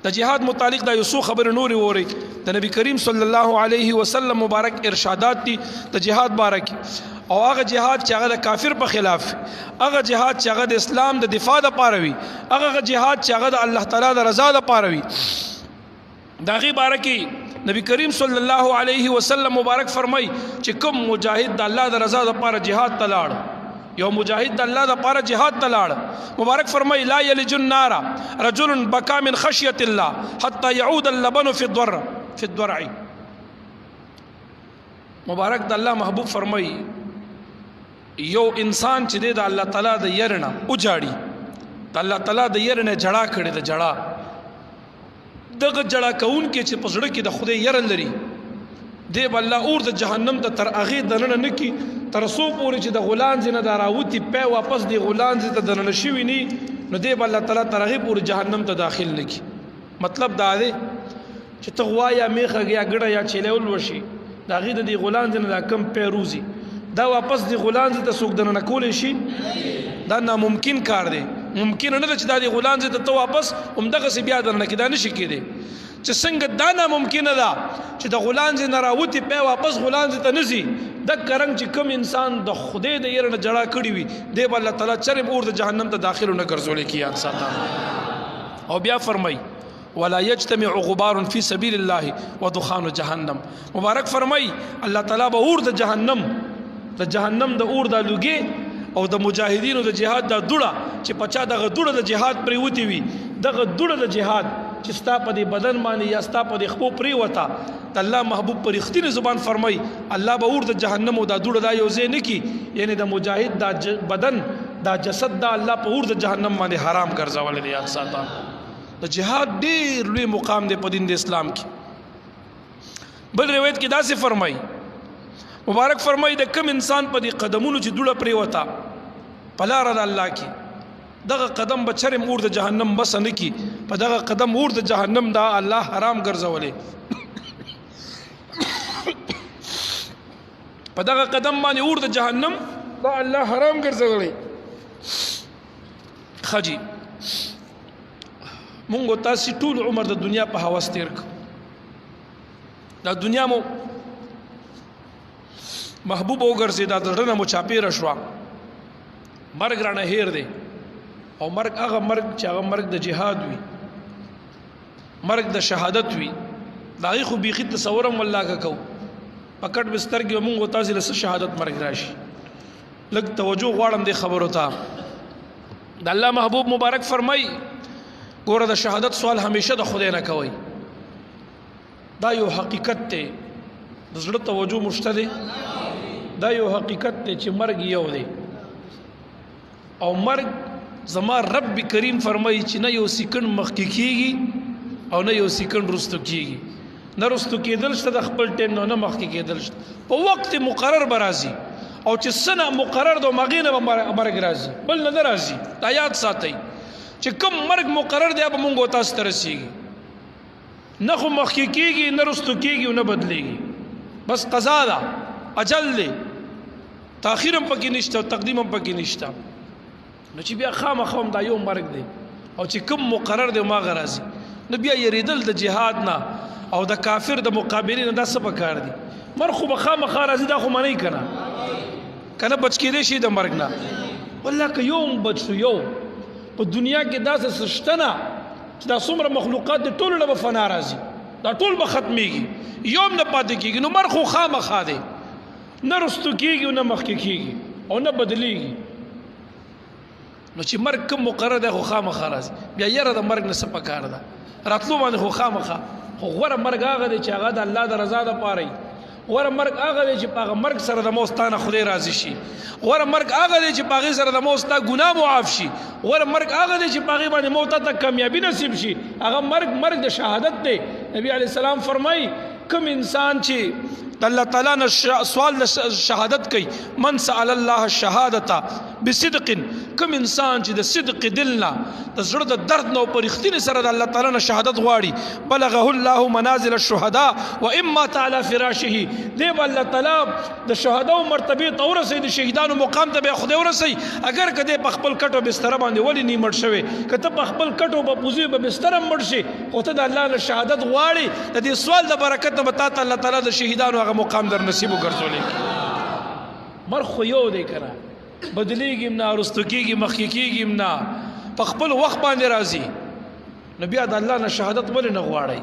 د جهاد متعلق دا یو خبر نوري ووري د نبی کریم صلی الله علیه وسلم مبارک ارشادات دي د جهاد بارک او هغه جهاد چې هغه د کافر په خلاف هغه جهاد چې هغه د اسلام د دفاع لپاره وي هغه جهاد چې هغه د الله تعالی د رضا لپاره وي داغي بارکی نبی کریم صلی الله علیه وسلم مبارک فرمای چې کوم مجاهد د الله د رضا لپاره جهاد تلاړ یو مجاهد د الله لپاره جهاد تلاړ مبارک فرمای لا یلج النار رجل بكى من خشيه الله حتى يعود اللبن في الضرع مبارک د الله محبوب فرمای یو انسان چې د الله تعالی د يرنه او جاړي د الله تعالی د يرنه جړه کړي د جړه دغه جړه کون کې چې پسړه کې د خدای ير لري دی الله اور د جهنم ته تر اغه دننه نکی تر سو پورې چې د غلان زنه دراوتی په واپس دی غلان زته دننه شوی ني نو دی الله تعالی تر اغه پورې جهنم ته داخل نکی مطلب دا دی چې تغوایا میخه یا ګړه یا چلول وشي دا غي د غلان زنه دا کم پیروزی دا واپس دی غلان زته سوق دننه کول شي دا ناممکن کار دی ممکن نه ده چې دا غلان زته ته واپس همدغه سی بیا دننه کې دا نشي کېدی چې څنګه دا ناممکن ده چې د غلان زنه راوتی په واپس غلان زته نزي د کرنګ چې کوم انسان د خدای د يرنه جړه کړی وي دی الله تعالی چرې اور د جهنم ته داخل نه ګرځول کیان ساته او بیا فرمای ولا يجتمع غبار في سبيل الله ودخان جهنم مبارک فرمای الله تعالی به اور د جهنم د اور د لوګي او د مجاهدینو د جهاد د دوړه چې پچا دغه دوړه د جهاد پرې وتی وي دغه دوړه د جهاد چې ستا په دې بدن باندې یا ستا په دې خپو پرې وتا د الله محبوب پر اختیار زبان فرمای الله به اور د جهنم او د دوړه دا یو ځای نه کی یعنی د مجاهد د بدن دا جسد دا الله په اور د جهنم باندې حرام ګرځول دی یاد ساته د جهاد ډیر لوی مقام دی په دین د اسلام کې بل روایت کې دا څه فرمای مبارک فرمای د کم انسان په دې قدمونو چې دوړه پرې وتا پلار د الله کې دغه قدم بچره مور د جهنم بس نه کی په دغه قدم اور د جهنم دا الله حرام ګرځولې په دغه قدم باندې اور د جهنم دا الله حرام ګرځولې خجی مونږ تاسو ټول عمر د دنیا په هوس تیر کړ دا دنیا مو محبوب وګرځي دا درنه مو چاپیره شو مرګ رانه هیر دی او مرګ هغه مرګ چې هغه مرګ د جهاد وي مرګ د شهادت وي دا خو بيخي تصورم والله کا کو پکټ بستر کې مونږ تاسو له شهادت مرګ راشي لږ توجه غواړم د خبرو ته د الله محبوب مبارک فرمای ګوره د شهادت سوال همیشه د خدای نه کوي دا یو حقیقت ته د زړه توجه مشته دی دا یو حقیقت ته چې مرګ یو دی او مرګ زما رب کریم فرمایي چې نه یو سکند مخکې کیږي او نه یو سکند رستو کیږي نه رستو کېدل شته د خپل ټیم نه مخکې کېدل شته په وخت مقرر برازي او چې سنه مقرر دو مغینه مرګ راځي بل نه راځي دا یاد ساتئ چې کوم مرګ مقرر دی به مونږ تاسو ته رسیږي نه خو مخکې کیږي نه رستو کیږي نه بدلېږي بس قضا ده اجل دی تاخیر هم پکې نشته تقدیم هم پکې نشته نو چې بیا خامخا دا یو مرګ دی او چې کوم مقرر دی ما غرازي نو بیا یریدل د جهاد نه او د کافر د مقابلې نه دا څه پکار دي مر خو به خامخا راځي دا خو منې کنه بچ کېدې شي د مرګ نه والله که یو بچ شو یو په دنیا کې داسې سشتنه چې دا څومره مخلوقات د ټولو نه به فنا راځي دا ټول به ختمېږي یوم نه پاتې کېږي نو مر خو خامخا دی نه رستو کېږي نه مخکې کېږي او نه بدلېږي نو چې مرګ کوم مقرر دی خو خامخا راځي بیا یره د مرګ نه څه پکار ده راتلو باندې خو خامخا خو غوره مرګ هغه دی چې هغه د الله د رضا دپاره وي غوره مرګ هغه دی چې په هغه مرګ سره د موستانه خدای راضي شي غوره مرګ هغه دی چې په هغې سره د موستا ګناه معاف شي غوره مرګ هغه دی چې په هغې باندې موت ته کامیابي نصیب شي هغه مرګ د شهادت دی نبی علیه السلام فرمایي کوم انسان چې الله تعالی نه سوال شهادت کوي من سأل الله الشهادت بصدق کوم انسان چې د صدق دلنا د زړه د درد نو پرختینه سره د الله تعالی نه شهادت غواړي بلغه الله منازل الشهداء واما تعالی فراشه دی الله تعالی د شهدا مرتبه تور سي د شهیدانو مقام ته به خدای ورسي اگر کده په خپل کټو بستر باندې ولی نه مړ شوی کته په خپل کټو په پوزي په بستر مړ شي او ته د الله نه شهادت غواړي د دې سوال د برکت نه بتا الله تعالی د شهیدانو هغه مقام در نصیب وګرځولې مر خو یو دی کنه بدلیږي نه رستو کېږي مخکې کېږي نه په خپل وخت باندې راځي نو بیا د الله نه شهادت ولې نه غواړئ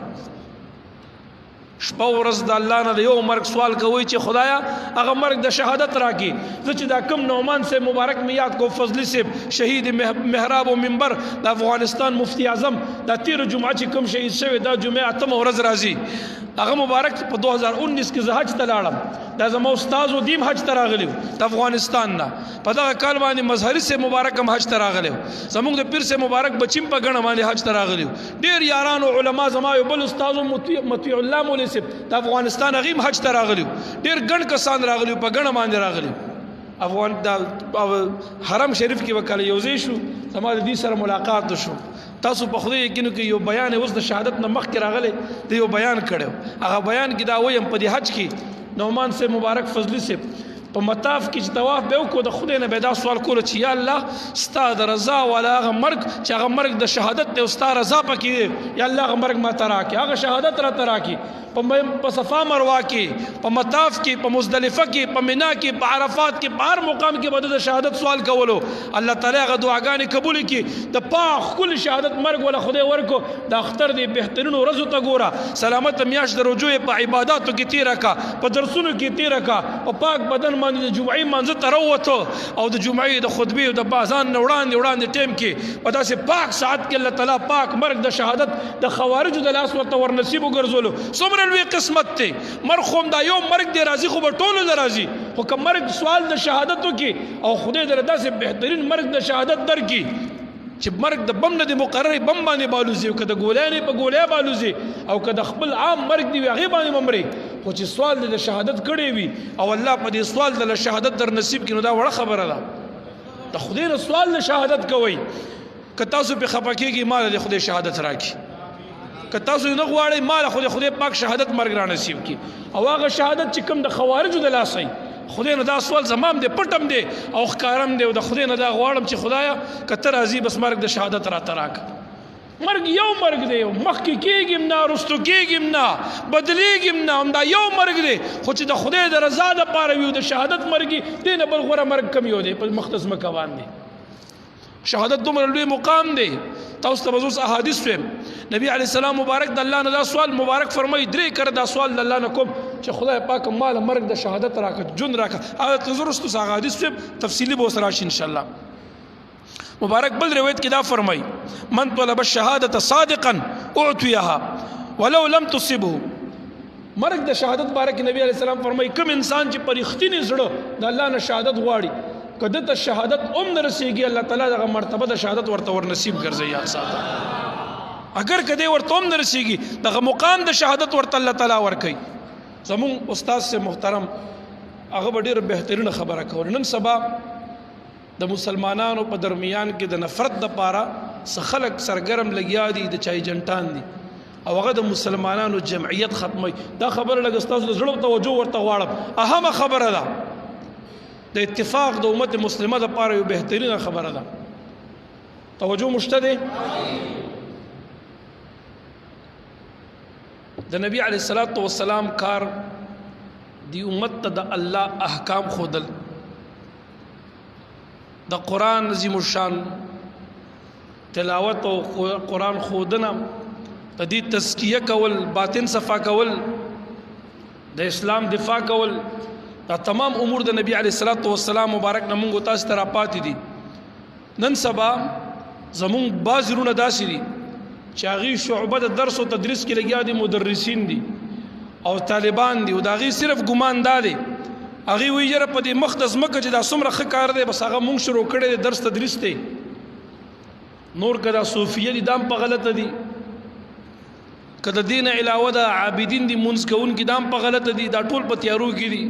شپه ورځ د الله نه د یو مرګ سوال کوي چې خدایا هغه مرګ د شهادت راکړي زه چې دا کم نعمان سے مبارک می یاد کو فضلی سے شهید محراب و منبر د افغانستان مفتی اعظم دا 13 جمعه چې کوم شهید شوی دا جمعه اتم ورځ راځي هغه مبارک په 2019 کې زه حج ته لاړم دا زما استاد و دیم حج ته راغلی د افغانستان نه په دغه کال باندې مظهری سے مبارک هم حج ته راغلی زموږ د پیر سے مبارک بچیم په غڼه باندې حج ته راغلی ډیر یاران او علما زما یو بل استاد مطیع الله مولوی صاحب د افغانستان غیم حج ته راغلی ډیر ګڼ کسان راغلی په غڼه باندې راغلی افغان د حرم شریف کې وکاله یوځای شو زما د دې سره ملاقات شو تاسو په خدای یقینو کې یو بیان اوس د شهادت نه مخکې راغلی دی یو بیان کړو هغه بیان کې دا وایم په دې حج کې نعمان سے مبارک فضلی سے په مطاف کې چې طواف به وکړو د خدای نه به دا سوال کولو چې یا الله ستا د رضا والا هغه مرګ چې هغه مرګ د شهادت دی او ستا رضا پکې دی یا الله هغه مرګ ما ته راکړي هغه شهادت راته راکړي په صفا مروه کې په مطاف کې په مزدلفه کې په مینا کې په عرفات کې په هر مقام کې به د شهادت سوال کولو الله تعالی هغه دعاګانې قبول کړي د پاک کل شهادت مرګ ولا خدای ورکو د اختر دی بهترینو ورځو ته ګوره سلامت میاشت د رجوع په عبادتو کې تیره کا په درسونو کې تیره کا په پاک بدن باندې د جمعې منځ ته راووتو او د جمعې د خطبې او د باذان نه وړاندې ټیم کې په داسې پاک ساعت کې الله تعالی پاک مرګ د شهادت د خوارجو د لاس ورته ورنصیب وګرځولو څومره لوی قسمت ته مرخوم دا یو مرګ دی راځي خو به ټولو نه راځي خو که مرګ سوال د شهادتو کې او خدای در داسې بهترین مرګ د شهادت درکړي چې مرګ د بم نه د مقررې بم باندې بالوزي او که د ګولیانې په ګولیا بالوزي او که د خپل عام مرګ دی هغې باندې ممري خو چې سوال د شهادت کړی وي او الله په دې سوال د شهادت در نصیب کړي نو دا وړه خبره ده د خدای نه سوال د شهادت کوي که تاسو په خپه کېږئ مال د خدای شهادت راکړي که تاسو نه غواړئ مال خدای پاک شهادت مرګ را نصیب کړي او هغه شهادت چې کوم د خوارجو د لاسه خدای نه دا سوال زمام دی پټم دی او ښکارم دی او د خدای نه دا غواړم چې خدایا که ته راځي بس مرګ د شهادت راته راکړه مرګ یو مرګ دی مخکې کېږم نه رستو کېږم نه بدلېږم نه همدا یو مرګ دی خو چې د خدای د رضا دپاره وي د شهادت مرګ دی نه بل غوره مرګ کم یو دی په مقدس مکه باندې شهادت دومره لوی مقام دی تاسو ته به اوس احادیث ویم نبی علیه السلام مبارک د الله نه دا سوال مبارک فرمایي درې کړه دا سوال د الله نه کوم چې خدای پاک مال مرګ د شهادت راکړه جون راکړه هغه تزرستو احادیث ویم تفصیلی به سره شي ان شاء الله مبارک بل روایت کې دا فرمایي من طلب الشهاده صادقا اعطيها ولو لم تصبه مرګ د شهادت بارک نبی علیه السلام فرمایي کوم انسان چې پرختینی زړه د الله نه شهادت غواړي کده ته شهادت نرسیږي الله تعالی دغه مرتبه د شهادت ورته ور نصیب ګرځي یا ساته اگر کده ورته نرسیږي دغه مقام د شهادت ورته الله تعالی ور کوي زمون استاد سے محترم هغه ډیر بهترین خبره کول نن سبا د مسلمانانو په درمیان کې د نفرت د پاره خلک سرګرم لګیا دي د چای جنټان دي او هغه د مسلمانانو جمعیت ختمي دا خبره لګستاسو د زړه توجه ورته غواړم اهمه خبره ده د اتفاق د امت مسلمه د پاره یو بهترینه خبره ده توجه مشته ده د نبی علیه الصلاۃ والسلام کار دی امت ته د الله احکام خودل د قرآن عظیم الشان تلاوت او قرآن خودنه د دې تزکیه کول باطن صفا کول د اسلام دفاع کول دا تمام امور د نبی علیه الصلاۃ والسلام مبارک نه مونږ تاسو ته راپاتې دي نن سبا زمون بازرونه داسې دي چې هغې شعبه د درس او تدریس کې لګیا دي مدرسین دي او طالبان دي او د هغې صرف ګمان دا دی هغې وایي یاره په دې مقدس مکه چې دا څومره ښه کار دی بس هغه مونږ شروع کړی دی درس تدریس دی نور که دا صوفیه دي دا هم په غلطه دي که د دې نه علاوه د عابدین دي مونځ کوونکي دا هم په غلطه دي دا ټول په تیارو کې دي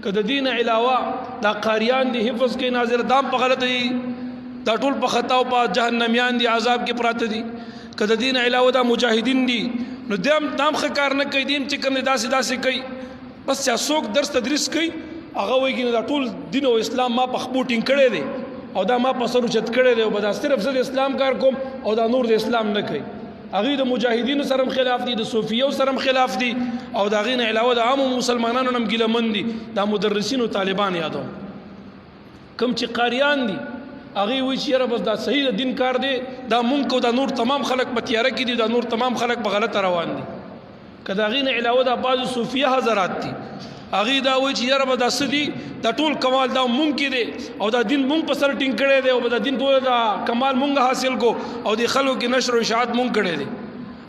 که د دې نه علاوه دا قاریان دي حفظ کوي ناظر دا هم په غلطه دي دا ټول په خطا او په جهنمیان دي عذاب کې پراته دي که د دې نه علاوه دا مجاهدین دي نو دا هم ښه کار نه کوي دي هم چې کوم داسې داسې کوي بس چې څوک درس تدریس کوي هغه وایي دا ټول دین او اسلام ما په خپو ټینګ کړی دی او دا ما په سر اوچت کړی دی او به دا صرف زه د اسلام کار کوم او دا نور د اسلام نه کوي هغې د مجاهدینو سره هم خلاف دي د صوفیو سره هم خلاف دي او د هغې نه علاوه د عامو مسلمانانو نه هم ګیلهمن دي دا مدرسین او طالبان یادوم کوم چې قاریان دي هغې وایي چې یاره بس دا صحیح د دین کار دی دا مونږ او دا نور تمام خلک په تیاره کې دي دا نور تمام خلک په غلطه روان دي که د هغې نه علاوه دا بعضو صوفیه حضرات دي هغې دا وایي چې یاره به دا څه دي دا ټول کمال دا مونږ کې دی او دا دین مونږ په سر ټینګ کړی دی او دا دین ټول دا کمال مونږ حاصل کو او د خلکو کې نشر و اشاعت مونږ کړی دی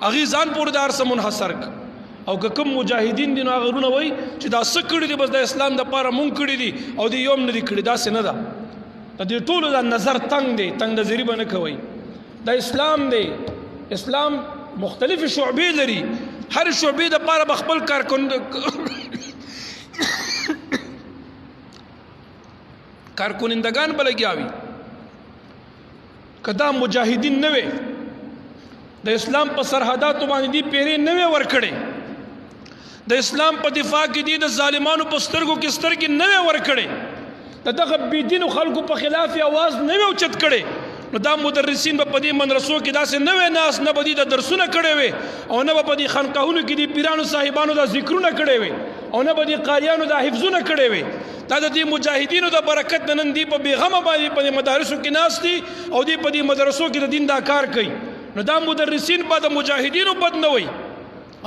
هغې ځان پورې د هر څه منحصر او که کوم مجاهدین دي نو هغه ورونه وایي چې دا څه کړي دي بس د اسلام دپاره مونږ کړي دي او د یو هم نه دي کړي داسې نه ده د دې ټولو دا نظر تنګ دی تنګ نظري به نه کوئ دا اسلام دی اسلام مختلفې شعبې لري هر شعبې دپاره به خپل کارکنندگان به لګیا وي که دا مجاهدین نه وي د اسلام په سرحداتو باندې دي پیرې نه وي ورکړې د اسلام په دفاع کې دي د ظالمانو په سترګو کې سترګې نه وي ورکړې د دغه بېدینو خلکو په خلاف یې اواز نه وي اوچت کړی نو دا مدرسین به په دې مدرسو کې داسې نه وی ناست نه به دي د درسونه کړی وي او نه به په دې خانقاهونو کې دي پیرانو صاحبانو دا ذکرونه کړی وي او نه به دې قاریانو دا حفظونه کړی وي دا د دې مجاهدینو د برکت نه نن دي په بېغمه باندې په دې مدارسو کې ناست دي او دې په دې مدرسو کې د دین دا کار کوي نو دا مدرسین به د مجاهدینو بد نه وي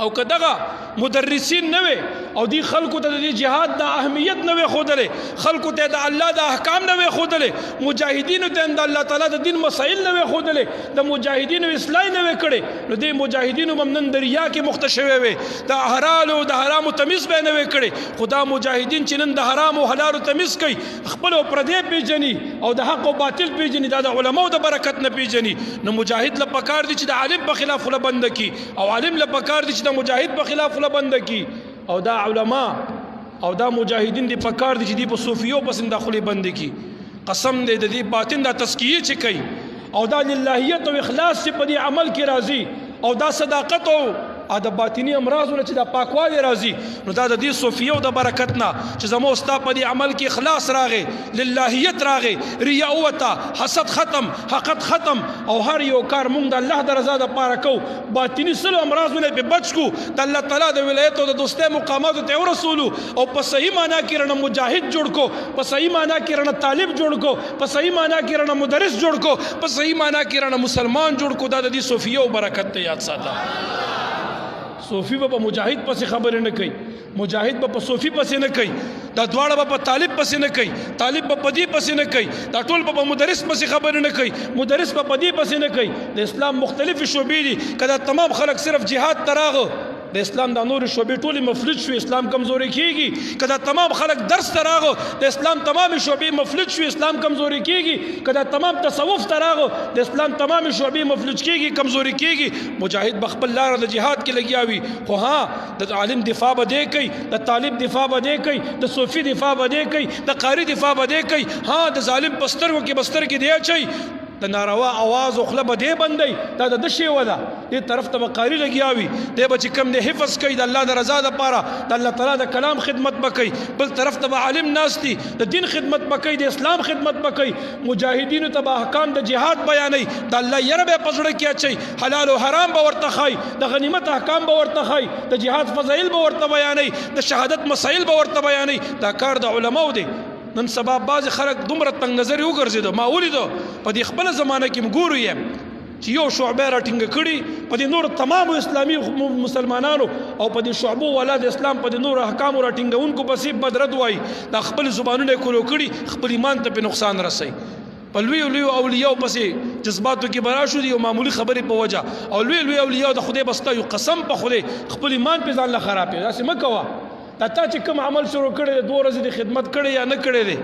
او که دغه مدرسین نه وي او دی خلکو ته د جهاد د اهمیت نه وي ښودلی خلکو ته د الله د احکام نه وي ښودلی مجاهدینو ته د الله تعالی د دین مسایل نه وي ښودلی د مجاهدینو اصلاح نه وي کړی نو دې مجاهدینو به نن د ریا کې مخته شوی وي د حلالو د حرامو تمیز به یې نه وي کړی خو دا مجاهدین چې نن د حرامو حلالو تمیز کوي خپل او پردی پیژني او د حق او باطل پیژني دا د علماو د برکت نه پیژني نو مجاهد له پکار دي چې د عالم په خلاف خوله بنده کړي او عالم له پکار دي چې د مجاهد په خلاف خوله بنده کړي او دا علما او دا مجاهدین دی پکار دي چې دی په صوفیو پسند خولې بند کی قسم دې د دې باطن دا تزکیه چې کوي او دا للهیت او اخلاص چې په دې عمل کې راځي او دا صداقت او د باطنی امراضونه چې د پاکوالي راځي نو دا د دې صوفیو د برکت نه چې زمو ستا په دې عمل کې اخلاص راغی للهیت راغی ریا وته حسد ختم حقد ختم او هر یو کار مونږ د الله د رضا لپاره کو باطنی سلو امراضونه به بچ کو د الله تعالی د ولایت او د دوستۍ مقامات ته ورسولو او په صحیح معنی کې رنه مجاهد جوړ کو په صحیح معنی کې رنه طالب جوړ کو په صحیح معنی کې رنه مدرس جوړ کو په صحیح معنی کې رنه مسلمان جوړ کو دا د دې صوفیو برکت ته یاد ساته صوفی به مجاهد پسې خبرې نه کوي مجاهد به په صوفی پسې نه کوي دا دواړه به په طالب پسې نه کوي طالب به په دې پسې نه کوي دا ټول به په مدرس پسې خبرې نه کوي مدرس به په دې پسې نه کوي د اسلام مختلفې شعبې دي که دا تمام خلک صرف جهاد ته راغه د اسلام د نور شعبې ټولې مفلج شو اسلام کمزوري کیږي که دا تمام خلک درس ته راغه د اسلام تمام شعبې مفلج شو اسلام کمزوري کیږي که دا تمام تصوف ته راغه د اسلام تمام شعبې مفلج کیږي کمزوري کیږي مجاهد بخپل لار د جهاد کې لګیا وي خو ها د عالم دفاع به دی کوي د طالب دفاع به دی کوي د صوفي دفاع به دی کوي د قاری دفاع به دی کوي ها د ظالم پسترو کې بستر کې دی اچي د ناروا आवाज او خله به دی بندي دا د شی ودا دې طرف ته قاری لګیاوي دی به چې کم نه حفظ کوي د الله د رضا لپاره د الله تعالی د کلام خدمت وکړي بل طرف ته عالم ناشتي د دین خدمت وکړي د اسلام خدمت وکړي مجاهدین ته احکام د جهاد بیانوي د الله یره به پزړه کې اچي حلال او حرام به ورته خای د غنیمت احکام به ورته خای د جهاد فضایل به ورته بیانوي د شهادت مسائل به ورته بیانوي دا کار د علماو دی نن سبا باز خلک دومره تنگ نظر وګرځیدو ما ولیدو په دې خپل زمانه کې مګورو یم چې یو شعبه راټینګ کړي په دې نور تمام اسلامي مسلمانانو او په دې شعبو ولادت اسلام په دې نور احکام راټینګونکو پسې بدرد وای د خپل زبانونه کولو کړي خپل ایمان ته په نقصان رسي په لوی اولیاء پسې جذباتو کې براشو دي او معمولی خبرې په وجه او لوی اولیاء د خدای بستا یو قسم په خدای خپل ایمان په ځان له خراب دی داسې مکوه تا چې کوم عمل شروع کړی 2 ورځې د خدمت کړی یا نه کړی دی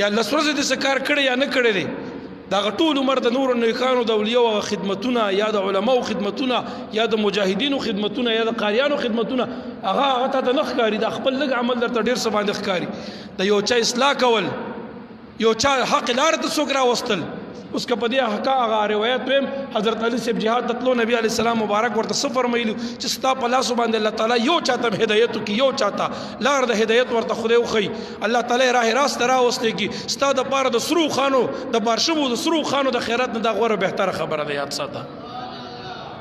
یا 10 ورځې د سکار کړی یا نه کړی دی دا ټول عمر د نور نیکانو د اولیاء خدمتونه یا د علماو خدمتونه یا د مجاهدینو خدمتونه یا د قاریانو خدمتونه هغه ته نه ښکاري د خپل لږ عمل درته ډېر څه باندې ښکاري د یو چا اصلاح کول یو چا حق لار ته څوک راوستل اوس که په دې حقا هغه روایت ویم حضرت علی صاحب جهاد تلو نبی علیہ السلام مبارک ورته څه فرمایلو چې ستا په لاسو باندې الله تعالی یو چاته هدایت وکړي یو چاته لار د هدایت ورته خدای وخی الله تعالی راه راست راوستي کی ستا د پاره د سرو خانو د بارشمو د سرو خانو د خیرات نه د غوړه بهتره خبره ده یاد ساته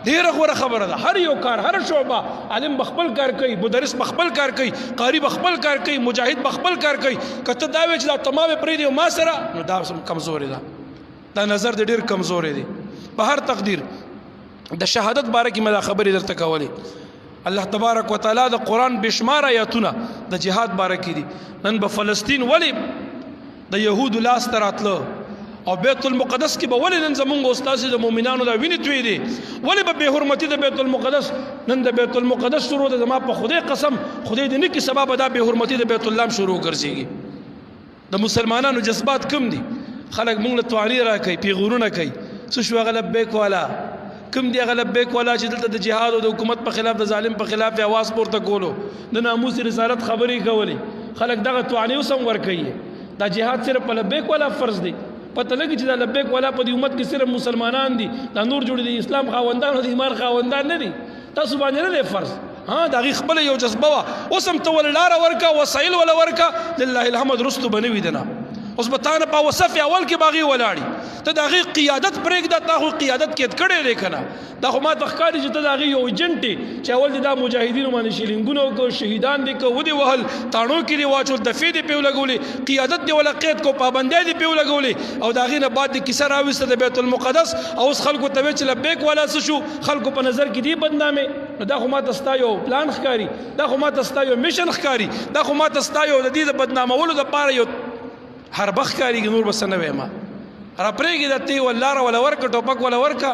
ډیره غوړه خبره ده هر یو کار هر شعبه عالم بخپل کار کوي مدرس بخپل کار کوي قاری بخپل کار کوي مجاهد بخپل کار کوي کته دا وی چې دا تمام پرې دی ما سره نو دا کمزوري ده دا نظر د ډیر کمزوري دی په هر تقدیر د شهادت باره کې مله خبرې درته کولې الله تبارک وتعالى د قران بشمار آیاتونه د جهاد باره کې دي نن په فلسطین ولی د يهود لاس تراتله او بیت المقدس کې به ولې نن زمونږ استاد د مؤمنانو دا ویني توي دي ولې به حرمتي د بیت المقدس نن د بیت المقدس شروع د ما په خدای قسم خدای دې نه کې سبب دا به حرمتي د بیت الله شروع ګرځيږي د مسلمانانو جذبات کم دي خلق مونږ له توانی را کوي پیغورونه کوي څه شو غلبیک والا کوم دی غلبیک والا چې دلته د جهاد او د حکومت په خلاف د ظالم په خلاف आवाज پورته کولو د ناموس رسالت خبرې کولې خلق دغه توانی وسم ور کوي دا جهاد صرف په لبیک والا فرض دی پته لګي چې دا لبیک والا په دې امت کې صرف مسلمانان دي دا نور جوړ دي اسلام خاوندان او د ایمان خاوندان نه دي تاسو باندې نه فرض ها دا غي خپل یو جذبه وا وسم تول لار ورکا وسایل ولا ورکا لله الحمد رستو بنوي دنا اوس به تانه په وصف اول کې باغی ولاړی ته دا غي قیادت پرېږده تا خو قیادت کې کړې لري کنه دا خو ما تخکاری چې ته دا غي یو ایجنټ چې اول دا مجاهدینو باندې شیلینګونو کو شهیدان دي کو ودی وهل تاڼو کې دی واچول د فیدی په لګولې قیادت دی ولا قید کو پابندۍ دی په لګولې او دا غي نه بعد د کیسه راوسته د بیت المقدس او اوس خلکو ته چې لبیک ولا شو خلکو په نظر کې دی بدنامه دا خو ما تستا یو پلان ښکاری دا خو ما تستا یو میشن ښکاری دا خو ما تستا یو د دې د بدنامولو د پاره یو هر بخ کاریږي نور بس نه وېما را پرېږي د تی ولاره ولا ورکه ټوپک ولا ورکه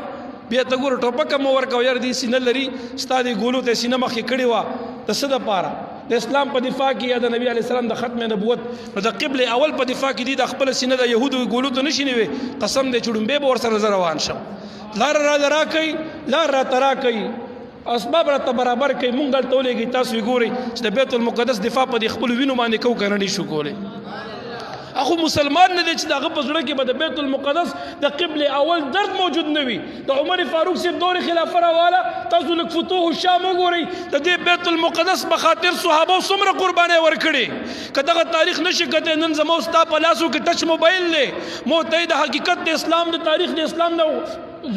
بیا ته ګور ټوپک مو ورکه یار دې سینه لري ستادي ګولو ته سینه مخې کړي وا د څه د پاره د اسلام په دفاع کې یا د نبی علی السلام د ختم نبوت نو د قبله اول په دفاع کې دي د خپل سینه د يهودو ګولو ته نشي نیوي قسم دې چړمبه به ور سره روان شم لار را درا کوي لار را ترا کوي اسباب را برابر کوي مونږ دلته ولېږي تاسو ګوري چې د بیت المقدس دفاع په خپل وینو باندې کو کنه شو کوله اخو مسلمان نه دی چې دغه په زړه کې به د بیت المقدس د قبله اول درد موجود نه وي د عمر فاروق صاحب دور خلافت راواله تاسو لک فتوح الشام وګورئ د دې بیت المقدس په خاطر صحابه څومره قرباني ورکړي که دغه تاریخ نشي کته نن زمو ستا په لاسو کې ټچ موبایل دی مو ته د حقیقت د اسلام د تاریخ د اسلام نو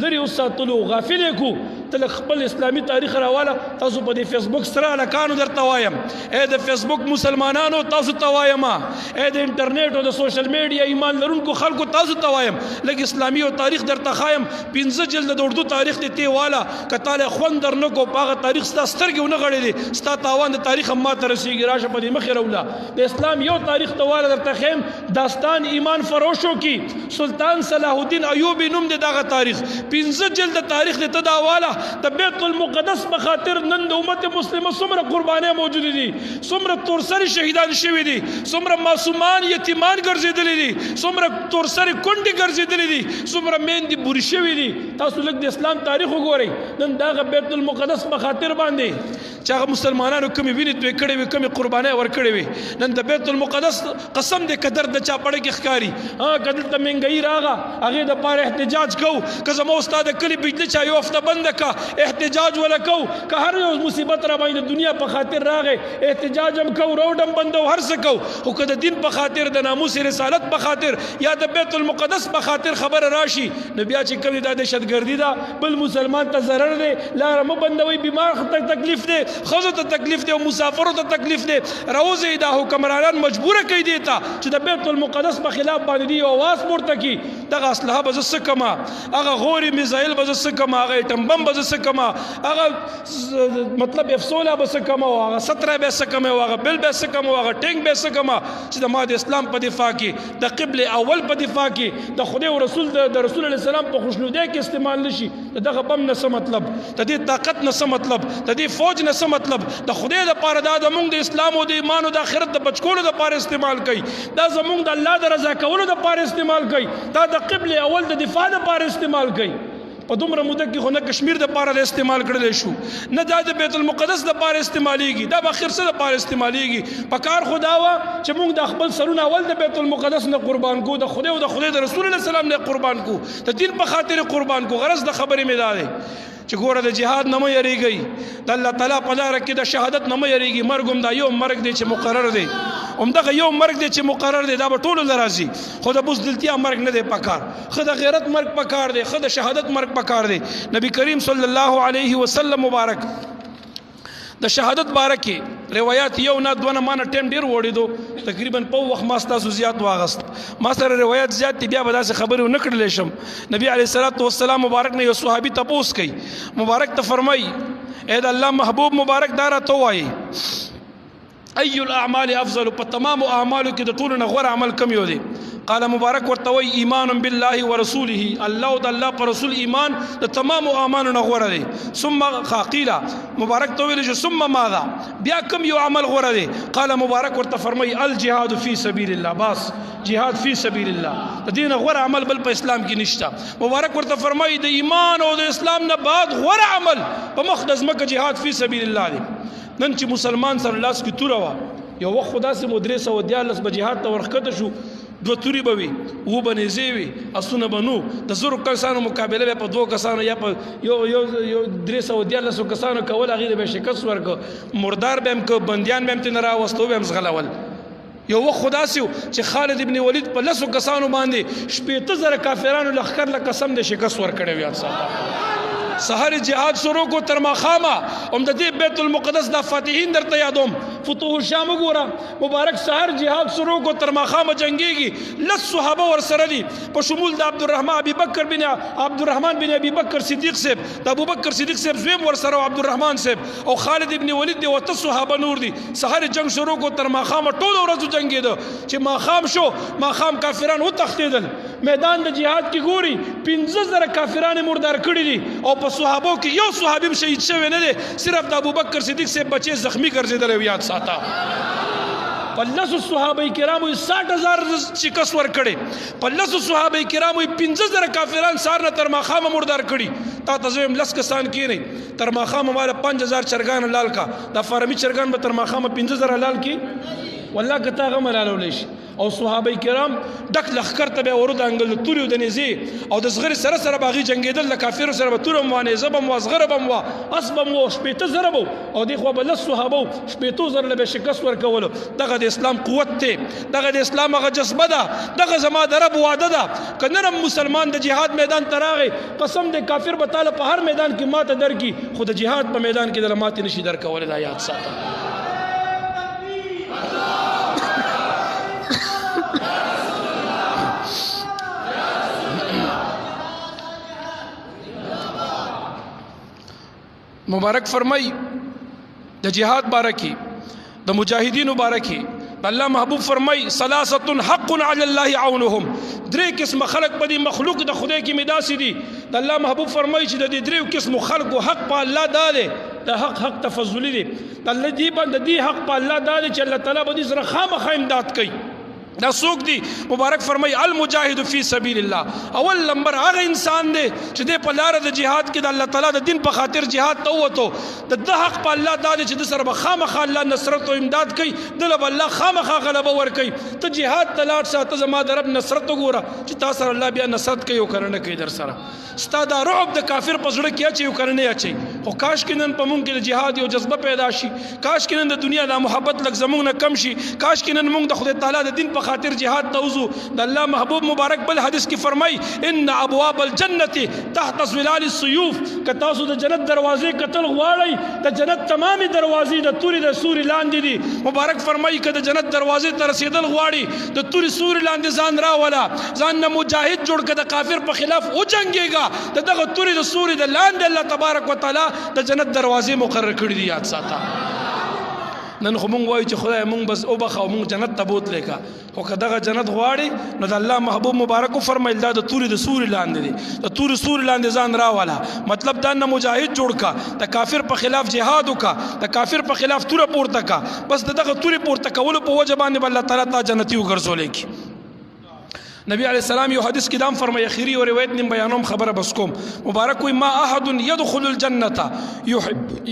لري وساتلو غافل کو تل خپل اسلامي تاریخ راواله تاسو په دې فیسبوک سره لکانو درته وایم اے د فیسبوک مسلمانانو تاسو ته وایم اے د انټرنیټ او د سوشل میډیا ایمان لرونکو خلکو تاسو ته وایم لکه اسلامي او تاریخ درته خایم 15 جلد د اردو تاریخ ته والا کتاله خوندر نه کو پاغه تاریخ ستا سترګې نه غړې ستا تاوان د تاریخ ما ته رسیږي راشه په دې مخې راولا د اسلام یو تاریخ ته والا درته خیم داستان ایمان فروشو کی سلطان صلاح الدین ایوبی نوم د دغه تاریخ 15 جلد تاریخ ته دا والا د بیت المقدس په خاطر نن د امت مسلمه څومره قرباني موجود دي څومره تورسري شهیدان شوي دي څومره معصومان یتیمان ګرځېدلي دي څومره تورسري کونډې ګرځېدلي دي څومره میندې بوري شوي دي تاسو لږ د اسلام تاریخ وګورئ نن دغه بیت المقدس په خاطر باندې چې هغه مسلمانانو کومې وینې توی کړې وي کومې قربانۍ ورکړې وي نن د بیت المقدس قسم دې قدر د چا پړه کې ښکاري که دلته مهنګايي راغه هغې دپاره احتجاج کوو که زما ستا د کلي بجلي چا یو هفته بنده کا احتجاج ولا کو که هر یو مصیبت را باندې دنیا په خاطر راغې احتجاج هم کو روډ هم بندو هر څه کو خو که د دین په خاطر د ناموس رسالت په خاطر یا د بیت المقدس په خاطر خبر راشي نو بیا چې کوم د دهشتګردي ده بل مسلمان ته ضرر دی لاره مه بندوي بیمار ته تکلیف دی ښځو ته تکلیف دی او مسافرو ته تکلیف دی راوځئ دا حکمرانان مجبوره کوي دې ته چې د بیت المقدس په خلاف باندې دی اواز پورته کړي دغه اسلحه به زه څه کما هغه غوري میزایل به زه څه کما هغه ایټم بم به زه څه کما هغه مطلب افسوله به څه کما هغه 17 به څه کما هغه بل به څه کما هغه ټینک به څه کما چې د ما د اسلام په دفاع کې د قبله اول په دفاع کې د خدای او رسول د رسول الله سلام په خوشنودۍ کې استعمال نشي دغه بم نه څه مطلب د دې طاقت نه څه مطلب د دې فوج نه څه مطلب د خدای د پاره دا زمونږ د اسلام او د ایمان او د آخرت د بچکولو د پاره استعمال کوي دا زمونږ د الله د رضا کولو د پاره استعمال کوي دا د قبله اول د دفاع د پاره استعمال کوي په دومره موده کې خو نه کشمیر د پاره استعمال کړل شو نه د بیت المقدس د پاره استعمالېږي دا به اخر څه د پاره استعمالېږي په کار خدا وا چې موږ د خپل سرونه اول د بیت المقدس نه قربان کو د خدای او د خدای د رسول الله سلام نه قربان کو د دین په خاطر قربان کو غرض د خبرې مې ده چې ګوره د جهاد نه مه یریږئ د الله تعالی په لاره کې د شهادت نه مه یریږئ مرګ هم دا یو مرګ دی چې مقرر دی همدغه یو مرګ دی چې مقرر دی دا به ټولو له راځي خو د بزدلتیا مرګ نه دی پکار ښه د غیرت مرګ پکار دی ښه د شهادت مرګ پکار دی نبی کریم صلی الله علیه وسلم مبارک د شهادت باره کې روایت یو نه دوه نه ما نه ټایم ډېر وړېدو تقریبا په وخت ما ستاسو زیات واغست ما سره روایت زیات دي بیا به داسې خبرې ونه کړلی شم نبي علیه الصلاة والسلام مبارک نه یو صحابي تپوس کوي مبارک ته فرمایي ای د الله محبوب مبارک دا راته ووایي ای الاعمال افضل په تمامو اعمالو کې د ټولو نه غوره عمل کوم یو دی قال مبارک ورته وایي ایمان بالله ورسوله الله او د الله پر رسول ایمان د تمامو اعمالو نه غوره دی ثم قیله مبارک ته ویل چې ثم ماذا بیا کوم یو عمل غوره دی قال مبارک ورته فرمایي الجهاد فی سبیل الله بس جهاد فی سبیل الله د دین غوره عمل بل په اسلام کې نشته مبارک ورته فرمایي د ایمان او د اسلام نه بعد غوره عمل په مخ د ځمکه جهاد فی سبیل الله دی نن چې مسلمان سره لاس کې توره وه یو وخت خو داسې مو 314 به جهاد ته ورښکته شو دوه تورې به وي اوه به نیزې وي اسونه به نو د 1000 کسانو مقابله به په 2 کسانو یا په یو 314 کسانو کول هغې ته به شکست ورکړه مردار به هم که بندیان به هم ترې نه راوستو به هم زغلول یو وخت خو داسې و چې خالد ابن ولید په 10 کسانو باندې 15,000 کافرانو لښکر له قسم د شکست ورکړی و یاد ساته سحر جهاد شروع کو تر ماخامه هم د دې بیت المقدس د فاتحین درته یادوم فتوح الشام وګوره مبارک سحر جهاد شروع کو تر ماخامه جنگيږي لس صحابه ورسره دي په شمول د عبدالرحمن بن ابي بکر صدیق صاحب د ابوبکر صدیق صاحب زویم ورسره عبدالرحمن صاحب او خالد ابن ولید دی وته صحابه نور دي سحر جنگ شروع کو تر ماخامه ټول ورځ جنگیده چې ماخام شو ماخام کافرانو تختیدل میدان د جهاد کې ګوري 15,000 کافرانو مردار کړی دي او په صحابو کې یو صحابي شهید شوی نه دی صرف د ابوبکر صدیق صاحب بچي زخمی ګرځېدل یاد ساته په 10 صحابه کرامو 60,000 شکست ورکړي په 10 صحابه کرامو 15,000 کافران سار نه تر ماخامه مردار کړي تا ته زم لس کسان کېنی تر ماخامه مال 5000 چرګان لال کا د فارمی چرګان به تر ماخامه 15,000 لال کی والله کته غم لالول شي او صحابه کرام ډک لخر ته به ورود انګل توري د نيزي او د صغیر سره سره باغی جنگیدل د کافر سره به تورم وانه زبم واسغربم وا اسبم و شپېته زربو او دی خو بل صحابه شپېته زر له شکست ورکول دغه د اسلام قوت ته دغه د اسلام هغه جذبه ده دغه زما د رب وعده ده کنه مسلمان د جهاد میدان تراغه قسم د کافر به تعالی په هر میدان کې ماته درکې خو د جهاد په میدان کې د ماته نشي درکول دا یاد ساته مبارک فرمای د جهاد بارکی د مجاهدین بارکی الله محبوب فرمای ثلاثه حق علی الله عونهم درې قسم خلق په دې مخلوق د خدای کې مداسي دي الله محبوب فرمای چې د درې قسم خلق حق په الله داله د حق تفضلی دي الله دې باندې دې حق په الله داله چې الله تعالی به دې سره خامخا امداد کوي دا څوک دی مبارک فرمای المجاهد فی سبیل الله اول نمبر هغه انسان دی چې د په لار د جهاد کې د الله تعالی د دین په خاطر جهاد ته وته د حق په الله دا چې د سره خامخا الله نصرت او امداد کوي د الله خامخا غلبه ور کوي ته جهاد ته لاړ ساته زما د رب نصرت وګوره چې تاسو سره الله بیا نصرت کوي او کرنه کوي در سره ستا دا رعب د کافر په زړه کې اچي او کرنه اچي خو کاش کې نن په مونږ کې د جهاد یو جذبه پیدا شي کاش کې نن د دنیا د محبت لږ زمونږ نه کم شي کاش کې نن مونږ د خدای تعالی د دین په خاطر جهاد توزو د الله محبوب مبارک بل حدیث کې فرمای ان ابواب الجنه تحت ظلال السيوف ک تاسو د جنت دروازې کتل غواړئ د جنت تمامي دروازې د توري د سوري لاندې دي مبارک فرمای ک د جنت دروازې ته رسیدل غواړي د توري سوري لاندې ځان راولا ځان نه مجاهد جوړ ک د کافر په خلاف او جنگيږي دغه توري د سوري د لاندې الله تبارک وتعالى د جنت دروازې مقرر کړې دي یاد ساته نن خو مونږ وایو چې خدای مونږ بس او بخو مونږ جنت ته بوتلې کا خو کداغه جنت غواړي نو د الله محبوب مبارک فرمایل دا د توري د سوري لاندې دي د توري سوري لاندې ځان راواله مطلب دا نه مجاهد جوړ کا د کافر په خلاف جهاد وکا د کافر په خلاف تور پورته کا بس دغه توري پورته کول په وجه باندې الله تعالی ته جنتی وګرځولې کی نبی علیہ السلام یو حدیث کې دام فرمایي اخیری او روایت نیم بیانوم خبره بس کوم مبارک وي ما احد يدخل الجنه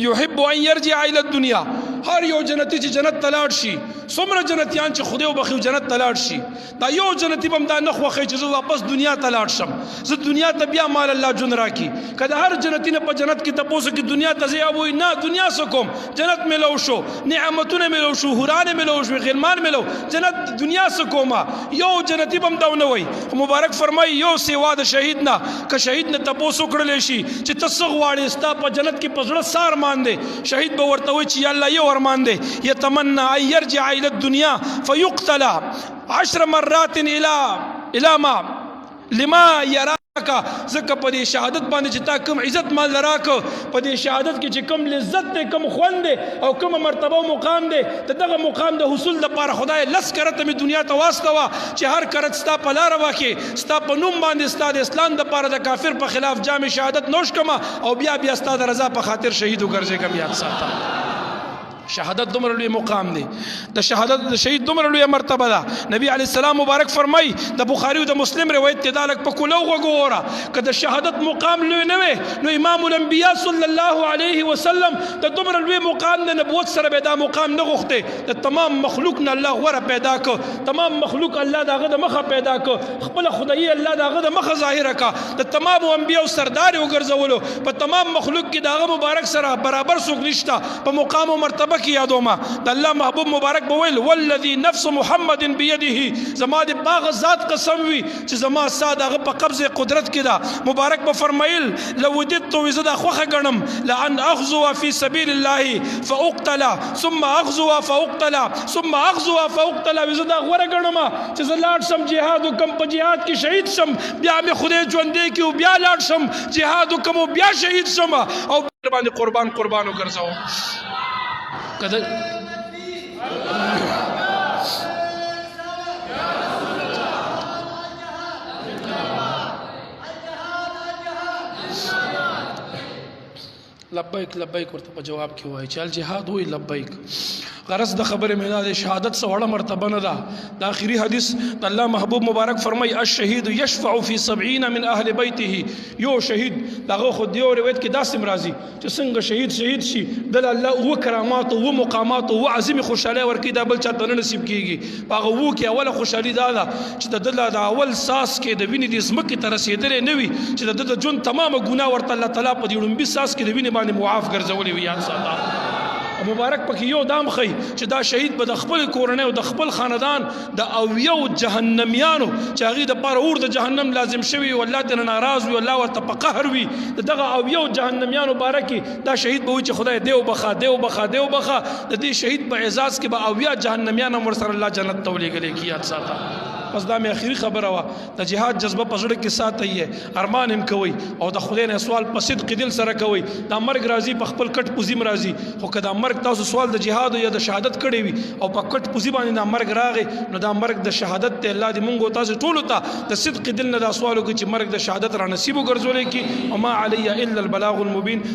يحب ان يرجع الى الدنيا هر یو جنتی چې جنت تلاړ شي څومره جنتیان چې خدای وبخي جنت تلاړ شي دا یو جنتی بم دا نه خوخه چې زه واپس دنیا تلاړ شم زه دنیا ته بیا مال الله جون راکی کله هر جنتی نه په جنت کې تاسو کې دنیا ته زی ابوي نه دنیا سکم جنت ملو شو نعمتونه ملو شو هورانه ملو شو غلمان ملو جنت دنیا سکوما یو جنتی بم دا وي مبارک فرمای یو سیوا د شهید نه ک شهید نه تاسو کړل شي چې تاسو غواړئ ستا په جنت کې پزړه سار مان دي شهید به ورته وي چې الله یو ارمان دي يتمنى ان يرجع الى الدنيا فيقتل 10 مرات الى ما لما يرى زکه په دې شهادت باندې چې تا کوم عزت مال لراک په دې شهادت کې چې کوم لذت دې کوم خوند او کوم مرتبه او مقام دې دغه مقام د حصول لپاره خدای لس کرته می دنیا ته واستوا چې هر کرت ستا په لار واکې ستا په نوم باندې ستا د اسلام د لپاره د کافر په خلاف جام شهادت نوش کما او بیا ستا د رضا په خاطر شهید وګرځي کم یاد ساته شهادت دومره لوی مقام دی د شهادت د شهید دومره لوی مرتبه ده نبی علی السلام مبارک فرمای د بخاری او د مسلم روایت ته دالک په کولو وګوره کله شهادت مقام لوی نه وي نو امام الانبیاء صلی الله علیه وسلم د دومره لوی مقام د نبوت سره به دا مقام نه غوښته د تمام مخلوق نه الله غوړه پیدا ک تمام مخلوق الله دغه د مخه پیدا ک خپل خدای الله دغه د مخه ظاهره ک د تمام انبیاء سردار وګرځولو په تمام مخلوق کې دغه مبارک سره برابر څوک نشته په مقام او مرتبه کی یادو ما د الله محبوب مبارک بویل والذي نفس محمد بيده زما د باغ ذات قسم وی چې زما ساده په قبضه قدرت کې دا مبارک به فرمایل لو وددت وزدا خوخه غنم لان اغزو في سبيل الله فاقتل ثم اغزو فاقتل ثم اغزو فاقتل وزدا غره غنم چې زلاړ سم جهاد وکم په جهاد کې شهید شم بیا مې خدای ژوندې کې بیا لاړ شم جهاد وکم بیا شهید شم او باندې قربان وګرځاو کده لبیک لبیک ورته په جواب کې وایي چې الجهاد وی لبیک غرض د خبره مې دا شهادت سره وړه مرتبه نه ده. د آخري حدیث د الله محبوب مبارک فرمای الشهید یشفع فی 70 من اهل بیته. یو شهید دغه خو دیو روایت کې داسې مرضی چې څنګه شهید شي د الله او کرامات او مقامات او عظیم خوشاله ورکی دا بل چاته نه نصیب کیږي. هغه وو کې اوله خوشالي دا ده چې د اول ساس کې د وینې د زمکه تر رسیدلې نه وي چې د جون تمامه ګناه ورته الله تعالی په دې لومبي ساس کې د وینې باندې معاف ګرځولې وي. یاد ساته مبارک پکې یو دام خي چې دا شهید به د خپل کورنۍ او د خپل خاندان د اویو جهنميانو چې هغه د پر اور د جهنم لازم شوی او الله تعالی ناراض وي الله ورته په قهر وي دغه اویو جهنميانو بارکي دا شهید به چې خدای دیو بخا د دې شهید په اعزاز کې به اویا جهنميان ور سره الله جنت تولې غلې کی. یاد ساته بس دا مې اخیری خبره وا د جهاد جذبه په زړه کې ساتي ارمان هم کوي او د خدای نه سوال په صدق دل سره کوي. دا مرګ راځي په خپل کټ پوزیم راځي خو کدا مرګ تاسو سوال د جهاد یا د شهادت کړي وي او په کټ پوزی باندې دا مرګ راغی نو دا مرګ د شهادت ته الله دې مونږ تاسو ټول ته د صدق دل نه دا سوال وکړي چې مرګ د شهادت را نصیب وګرځولې کی. وما علی الا البلاغ المبین.